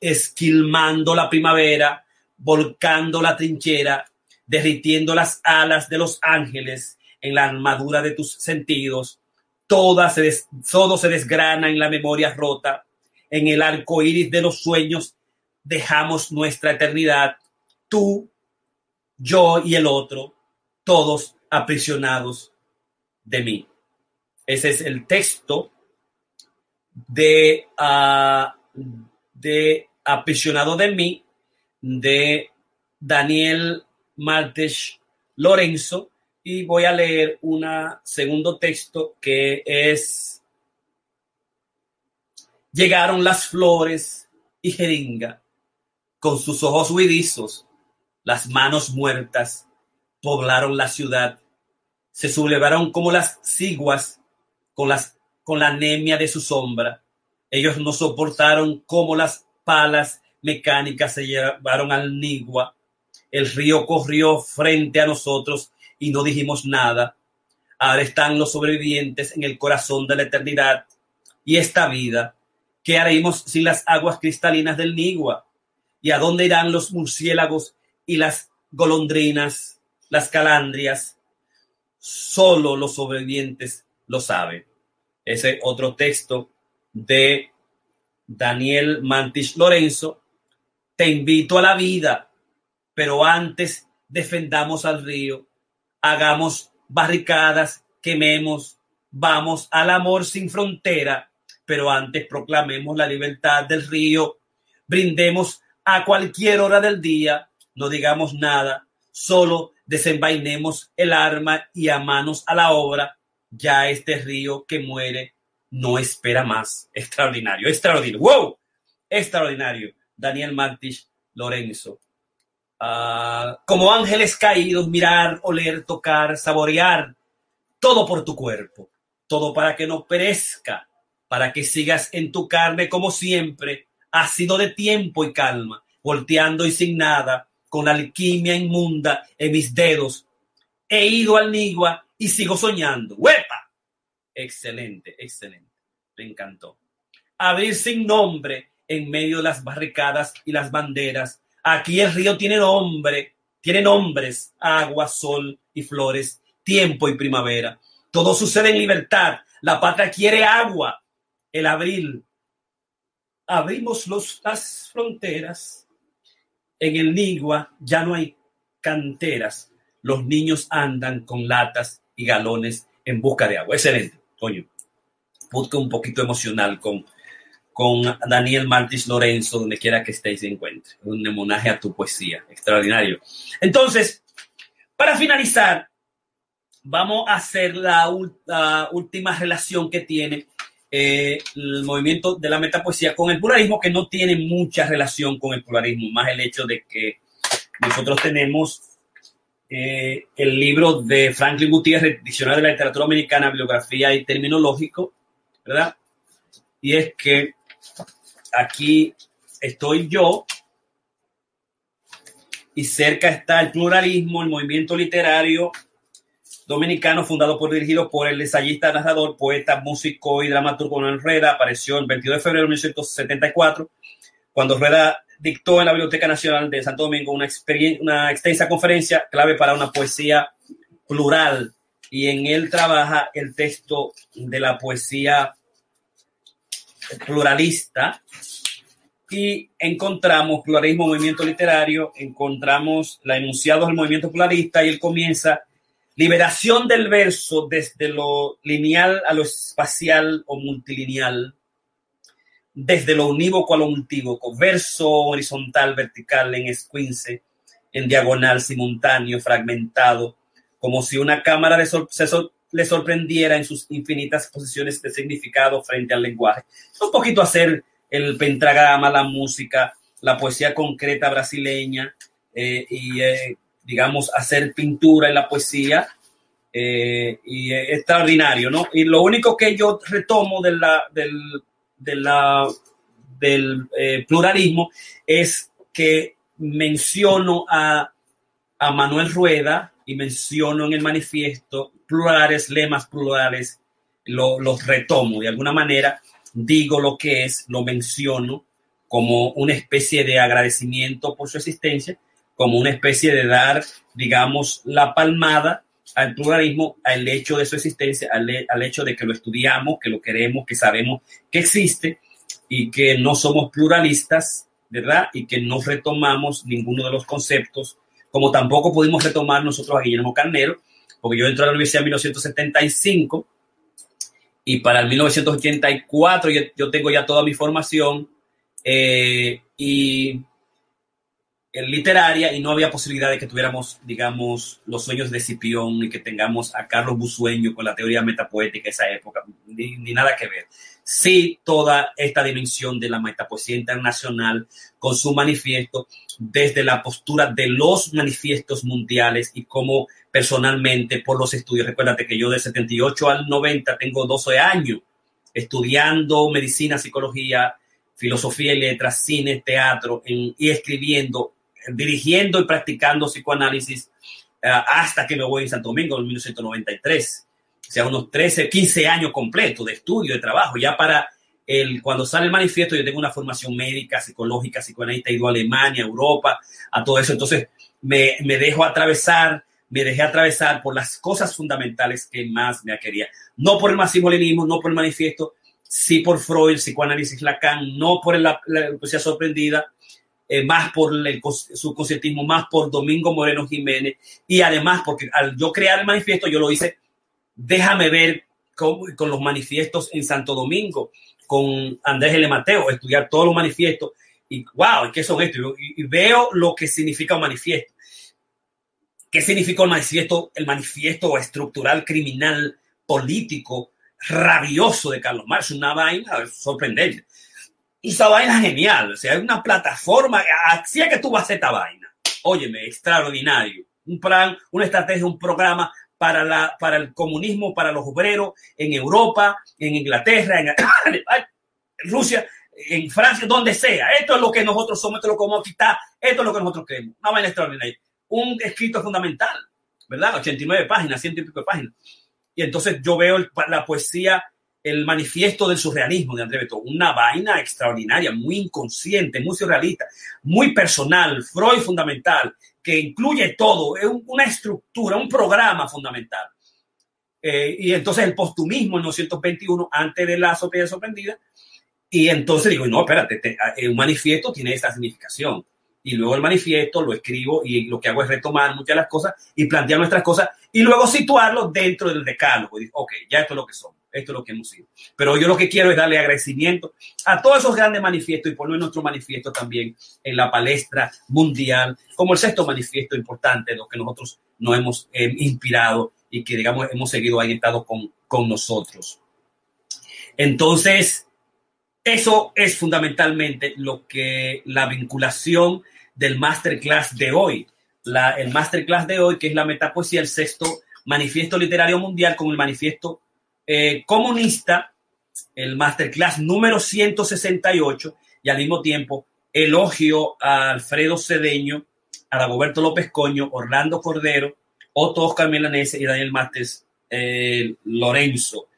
esquilmando la primavera, volcando la trinchera, derritiendo las alas de los ángeles en la armadura de tus sentidos. Todo se desgrana en la memoria rota. En el arco iris de los sueños dejamos nuestra eternidad. Tú, yo y el otro, todos aprisionados de mí. Ese es el texto de Aprisionado de mí, de Daniel Martich Lorenzo. Y voy a leer un segundo texto que es: llegaron las flores y jeringa, con sus ojos huidizos, las manos muertas, poblaron la ciudad, se sublevaron como las ciguas con la anemia de su sombra. Ellos no soportaron como las palas mecánicas se llevaron al Nigua. El río corrió frente a nosotros y no dijimos nada. Ahora están los sobrevivientes en el corazón de la eternidad. Y esta vida, ¿qué haremos sin las aguas cristalinas del Nigua? ¿Y a dónde irán los murciélagos y las golondrinas, las calandrias? Solo los sobrevivientes lo saben. Ese otro texto de Daniel Martich Lorenzo. Te invito a la vida, pero antes defendamos al río. Hagamos barricadas, quememos, vamos al amor sin frontera, pero antes proclamemos la libertad del río. Brindemos a cualquier hora del día, no digamos nada, solo desenvainemos el arma y a manos a la obra. Ya este río que muere no espera más. Extraordinario, extraordinario. ¡Wow! Extraordinario. Daniel Martich Lorenzo. Como ángeles caídos, mirar, oler, tocar, saborear, todo por tu cuerpo, todo para que no perezca, para que sigas en tu carne como siempre, ácido de tiempo y calma, volteando y sin nada, con alquimia inmunda en mis dedos. He ido al Nigua y sigo soñando. ¡Huepa! Excelente, excelente. Me encantó. Abrir sin nombre en medio de las barricadas y las banderas. Aquí el río tiene nombre, tiene nombres: agua, sol y flores, tiempo y primavera. Todo sucede en libertad. La patria quiere agua. El abril. Abrimos las fronteras. En el Nigua ya no hay canteras. Los niños andan con latas y galones en busca de agua. Excelente, coño. Punto un poquito emocional con Daniel Martich Lorenzo, donde quiera que estéis se encuentre. Un homenaje a tu poesía. Extraordinario. Entonces, para finalizar, vamos a hacer la última relación que tiene el movimiento de la metapoesía con el pluralismo, que no tiene mucha relación con el pluralismo, más el hecho de que nosotros tenemos el libro de Franklin Gutiérrez, Diccionario de la Literatura Dominicana, Bibliografía y Terminológico, ¿verdad? Y es que aquí estoy yo y cerca está el pluralismo, el movimiento literario dominicano fundado por, dirigido por el ensayista, narrador, poeta, músico y dramaturgo Manuel Rueda. Apareció el 22 de febrero de 1974, cuando Rueda dictó en la Biblioteca Nacional de Santo Domingo una extensa conferencia clave para una poesía plural, y en él trabaja el texto de la poesía pluralista, y encontramos pluralismo, movimiento literario, encontramos la enunciados del movimiento pluralista, y él comienza: liberación del verso desde lo lineal a lo espacial o multilineal, desde lo unívoco a lo multívoco, verso horizontal, vertical, en esquince, en diagonal, simultáneo, fragmentado, como si una cámara le sorprendiera en sus infinitas posiciones de significado frente al lenguaje. Un poquito hacer el pentagrama, la música, la poesía concreta brasileña, digamos, hacer pintura en la poesía, y extraordinario, ¿no? Y lo único que yo retomo del pluralismo es que menciono a a Manuel Rueda y menciono en el manifiesto plurales, lemas plurales, los retomo. De alguna manera digo lo que es, lo menciono como una especie de agradecimiento por su existencia, como una especie de dar, digamos, la palmada al pluralismo, al hecho de su existencia, al hecho de que lo estudiamos, que lo queremos, que sabemos que existe y que no somos pluralistas, ¿verdad? Y que no retomamos ninguno de los conceptos, como tampoco pudimos retomar nosotros a Guillermo Carnero, porque yo entré a la universidad en 1975 y para el 1984 yo tengo ya toda mi formación y literaria, y no había posibilidad de que tuviéramos, digamos, los sueños de Escipión y que tengamos a Carlos Busueño con la teoría metapoética de esa época, ni nada que ver. Sí, toda esta dimensión de la metapoesía internacional con su manifiesto, desde la postura de los manifiestos mundiales y cómo personalmente por los estudios, recuérdate que yo del 78 al 90 tengo 12 años estudiando medicina, psicología, filosofía y letras, cine, teatro y escribiendo, dirigiendo y practicando psicoanálisis hasta que me voy a Santo Domingo en 1993. O sea, unos 13, 15 años completos de estudio, de trabajo. Ya para cuando sale el manifiesto, yo tengo una formación médica, psicológica, psicoanalista, he ido a Alemania, Europa, a todo eso. Entonces, me dejé atravesar por las cosas fundamentales que más me quería. No por el marxismo-leninismo, no por el manifiesto, sí por Freud, el psicoanálisis Lacan, no por la poesía sorprendida, más por el subconscientismo, más por Domingo Moreno Jiménez, y además porque al yo crear el manifiesto, yo lo hice, déjame ver con los manifiestos en Santo Domingo, con Andrés L. Mateo, estudiar todos los manifiestos, y wow, ¿qué son estos? Y veo lo que significa un manifiesto. ¿Qué significa el manifiesto? El manifiesto estructural, criminal, político, rabioso de Carlos Marx, una vaina sorprendente. Esa vaina genial, o sea, es una plataforma, así es que tú vas a hacer esta vaina. Óyeme, extraordinario. Un plan, una estrategia, un programa para el comunismo, para los obreros en Europa, en Inglaterra, en Rusia, en Francia, donde sea. Esto es lo que nosotros somos, esto es lo que vamos a quitar, esto es lo que nosotros queremos. Una vaina extraordinaria. Un escrito fundamental, ¿verdad? 89 páginas, 100 y pico de páginas. Y entonces yo veo la poesía, el manifiesto del surrealismo de André Breton, una vaina extraordinaria, muy inconsciente, muy surrealista, muy personal, Freud fundamental, que incluye todo, es una estructura, un programa fundamental. Y entonces el postumismo en 1921, antes de la azotea sorprendida, y entonces digo, no, espérate, un manifiesto tiene esta significación. Y luego el manifiesto lo escribo y lo que hago es retomar muchas de las cosas y plantear nuestras cosas y luego situarlo dentro del decálogo. Ok, ya esto es lo que somos, esto es lo que hemos sido. Pero yo lo que quiero es darle agradecimiento a todos esos grandes manifiestos y poner nuestro manifiesto también en la palestra mundial como el sexto manifiesto importante de lo que nosotros nos hemos inspirado y que, digamos, hemos seguido ahí, estado con nosotros. Entonces, eso es fundamentalmente lo que la vinculación del masterclass de hoy. El masterclass de hoy, que es la metapoesía, el sexto manifiesto literario mundial con el manifiesto comunista, el masterclass número 168, y al mismo tiempo elogio a Alfredo Cedeño, a Dagoberto López Coño, Orlando Cordero, Otto Oscar Milanese y Daniel Martes Lorenzo.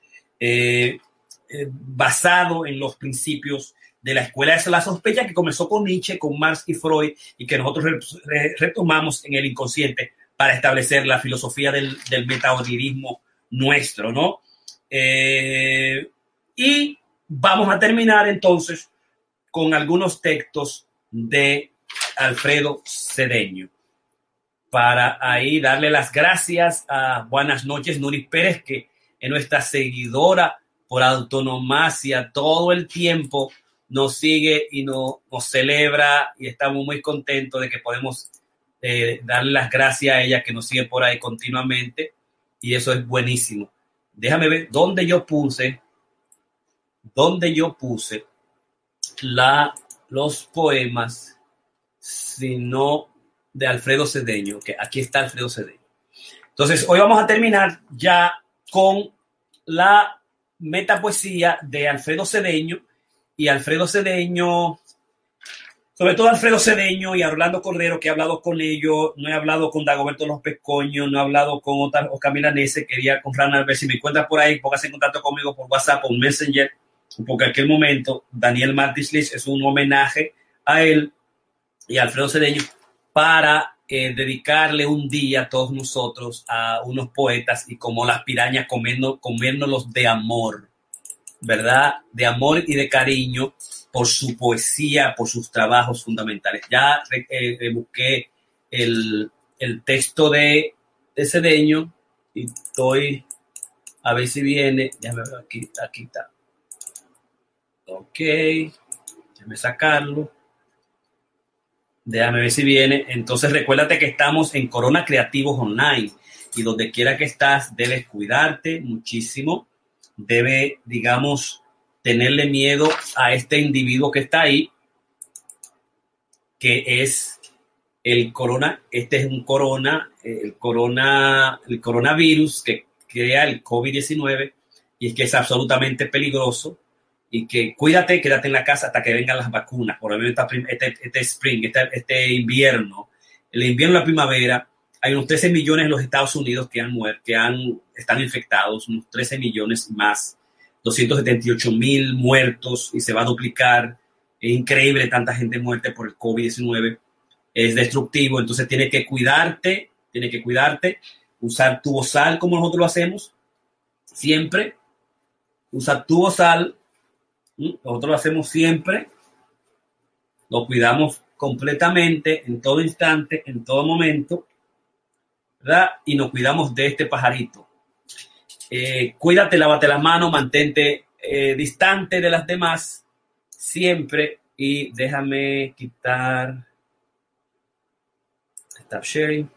Basado en los principios de la escuela de la sospecha que comenzó con Nietzsche, con Marx y Freud y que nosotros retomamos en el inconsciente para establecer la filosofía del metaodirismo nuestro, ¿no? Y vamos a terminar entonces con algunos textos de Alfredo Cedeño para ahí darle las gracias a Buenas noches Nuris Pérez, que es nuestra seguidora por autonomacia, todo el tiempo nos sigue y nos celebra y estamos muy contentos de que podemos darle las gracias a ella que nos sigue por ahí continuamente y eso es buenísimo. Déjame ver dónde yo puse los poemas, sino de Alfredo Cedeño, que aquí está Alfredo Cedeño. Entonces, hoy vamos a terminar ya con la metapoesía de Alfredo Cedeño, y Alfredo Cedeño, Sobre todo Alfredo Cedeño y Orlando Cordero, que he hablado con ellos, no he hablado con Dagoberto López Coño, no he hablado con Oscar Milanese, quería con Fran, a ver si me encuentras por ahí, póngase en contacto conmigo por WhatsApp o Messenger, porque en aquel momento Daniel Martins Lich es un homenaje a él y a Alfredo Cedeño para dedicarle un día a todos nosotros a unos poetas y como las pirañas comérnoslos de amor, ¿verdad? De amor y de cariño por su poesía, por sus trabajos fundamentales. Ya busqué el texto de Cedeño y estoy a ver si viene. Ya me veo aquí está. Ok, déjame sacarlo. Déjame ver si viene. Entonces recuérdate que estamos en Corona Creativos Online y donde quiera que estás debes cuidarte muchísimo. Debe, digamos, tenerle miedo a este individuo que está ahí, que es el corona. Este es un el coronavirus que crea el COVID-19 y es que es absolutamente peligroso y que quédate en la casa hasta que vengan las vacunas. Por ejemplo, este spring, este invierno, el invierno y la primavera, hay unos 13 millones en los Estados Unidos que han muerto, están infectados, unos 13 millones más, 278,000 muertos y se va a duplicar. Es increíble tanta gente muerta por el COVID-19. Es destructivo, entonces tienes que cuidarte, usar tu bozal como nosotros lo hacemos siempre, usa tu bozal. Nosotros lo hacemos siempre, lo cuidamos completamente, en todo instante, en todo momento, ¿verdad? Y nos cuidamos de este pajarito. Cuídate, lávate las manos, mantente distante de las demás siempre y déjame quitar Stop Sharing.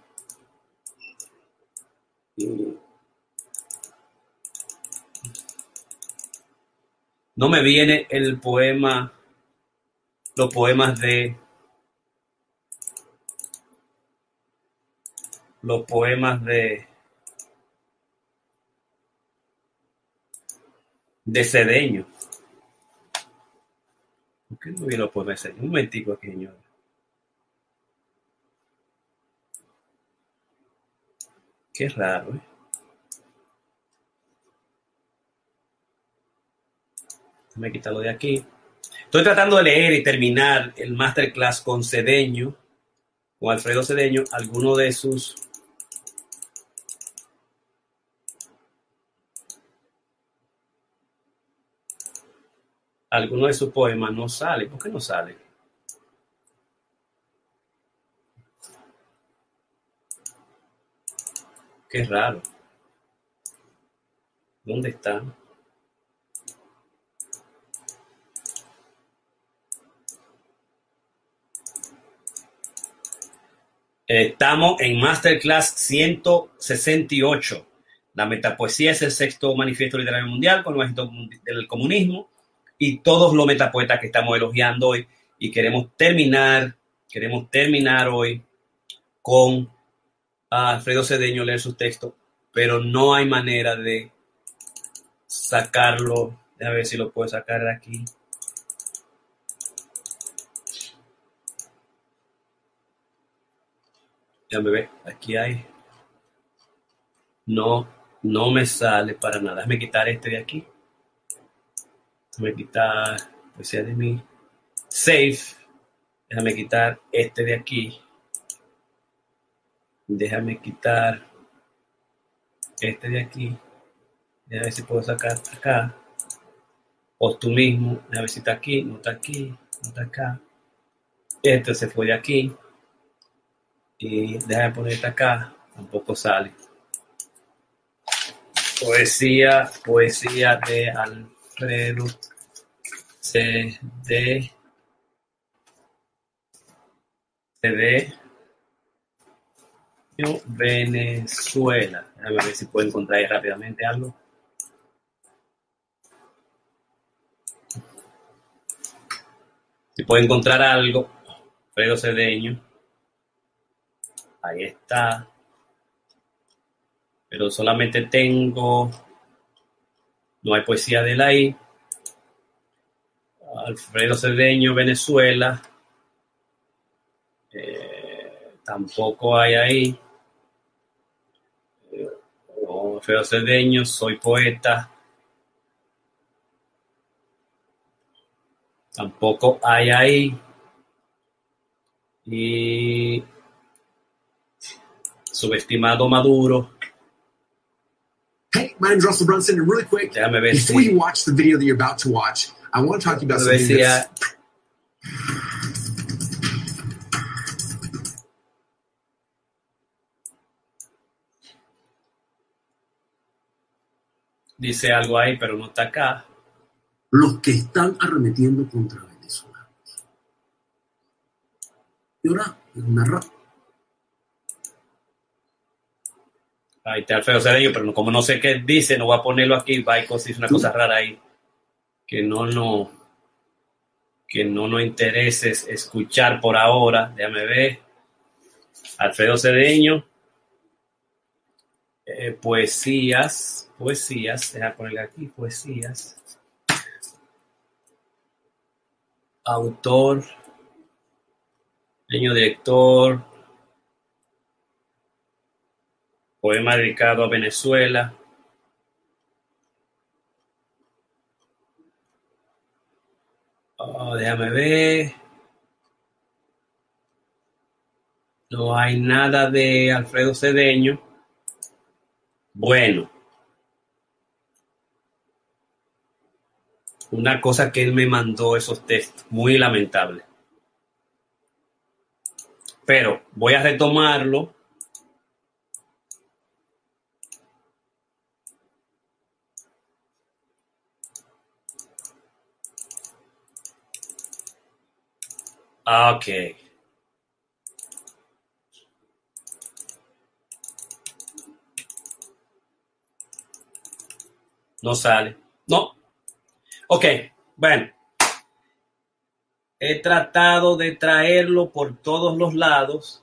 No me viene el poema, los poemas de Cedeño. ¿Por qué no viene los poemas de Cedeño? Un momentico aquí, señor. Qué raro, ¿eh? Déjame quitarlo de aquí. Estoy tratando de leer y terminar el masterclass con Cedeño, con Alfredo Cedeño, alguno de sus poemas no sale. ¿Por qué no sale? Qué raro. ¿Dónde está? Estamos en Masterclass 168. La metapoesía es el sexto manifiesto literario mundial con el ejemplo del comunismo y todos los metapoetas que estamos elogiando hoy. Y queremos terminar hoy con Alfredo Cedeño, leer sus textos, pero no hay manera de sacarlo. Déjame ver si lo puedo sacar de aquí. Déjame ver, aquí hay. No me sale para nada. Déjame quitar este de aquí. Déjame quitar, pues sea de mí. Save. Déjame quitar este de aquí. Déjame quitar este de aquí. Déjame ver si puedo sacar acá. O tú mismo. Déjame ver si está aquí. No está aquí. No está acá. Este se fue de aquí. Y déjame ponerte acá. Tampoco sale. Poesía de Alfredo Cedeño. Venezuela. Déjame ver si puedo encontrar ahí rápidamente algo. Si puedo encontrar algo. Alfredo Cedeño. Ahí está. Pero solamente tengo. No hay poesía de él ahí. Alfredo Cedeño, Venezuela. Tampoco hay ahí. Alfredo Cedeño, soy poeta. Tampoco hay ahí. Y subestimado Maduro. Hey, my name is Russell Brunson, and really quick, before you watch the video that you're about to watch, I want to talk to you about something that's... Dice algo ahí, pero no está acá. Los que están arremetiendo contra Venezuela. Y ahora, narra. Ahí está Alfredo Cedeño, pero como no sé qué dice, no voy a ponerlo aquí. Baicos dice una cosa rara ahí que no nos interesa escuchar por ahora. Déjame ver. Alfredo Cedeño. Poesías. Deja ponerle aquí, poesías. Autor. Director. Poema dedicado a Venezuela. Déjame ver. No hay nada de Alfredo Cedeño. Bueno. Una cosa que él me mandó esos textos. Muy lamentable. Pero voy a retomarlo. Ok. No sale. No. Ok. Bueno. He tratado de traerlo por todos los lados.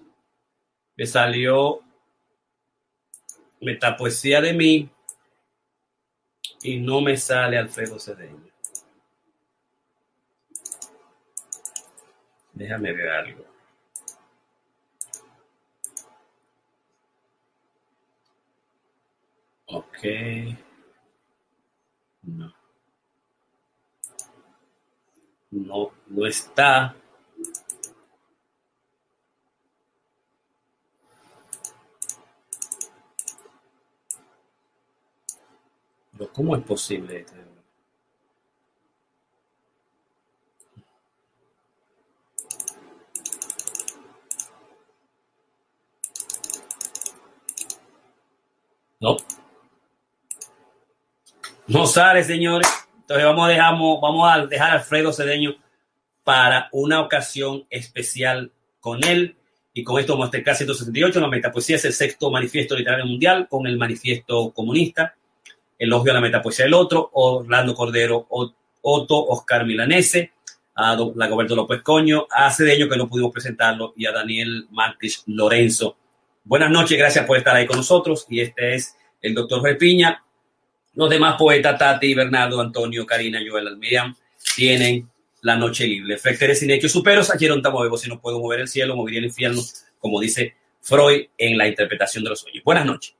Me salió Metapoesía de mí y no me sale Alfredo Cedeño. Déjame ver algo. Ok. No está. Pero ¿cómo es posible? No sale, señores. Entonces vamos a dejar a Alfredo Cedeño para una ocasión especial con él. Y con esto vamos a estar 168. La metapoesía es el sexto manifiesto literario mundial con el manifiesto comunista. Elogio a la metapoesía del otro. Orlando Cordero, Otto, Oscar Milanese, a Dagoberto López Coño, a Cedeño, que no pudimos presentarlo, y a Daniel Martich Lorenzo. Buenas noches, gracias por estar ahí con nosotros. Y este es el doctor Repiña. Los demás poetas, Tati, Bernardo, Antonio, Karina, Joel, Almiriam, tienen la noche libre. Flectere sin hechos superos, Acheron Tamoevo, si no puedo mover el cielo, movería el infierno, como dice Freud en la interpretación de los sueños. Buenas noches.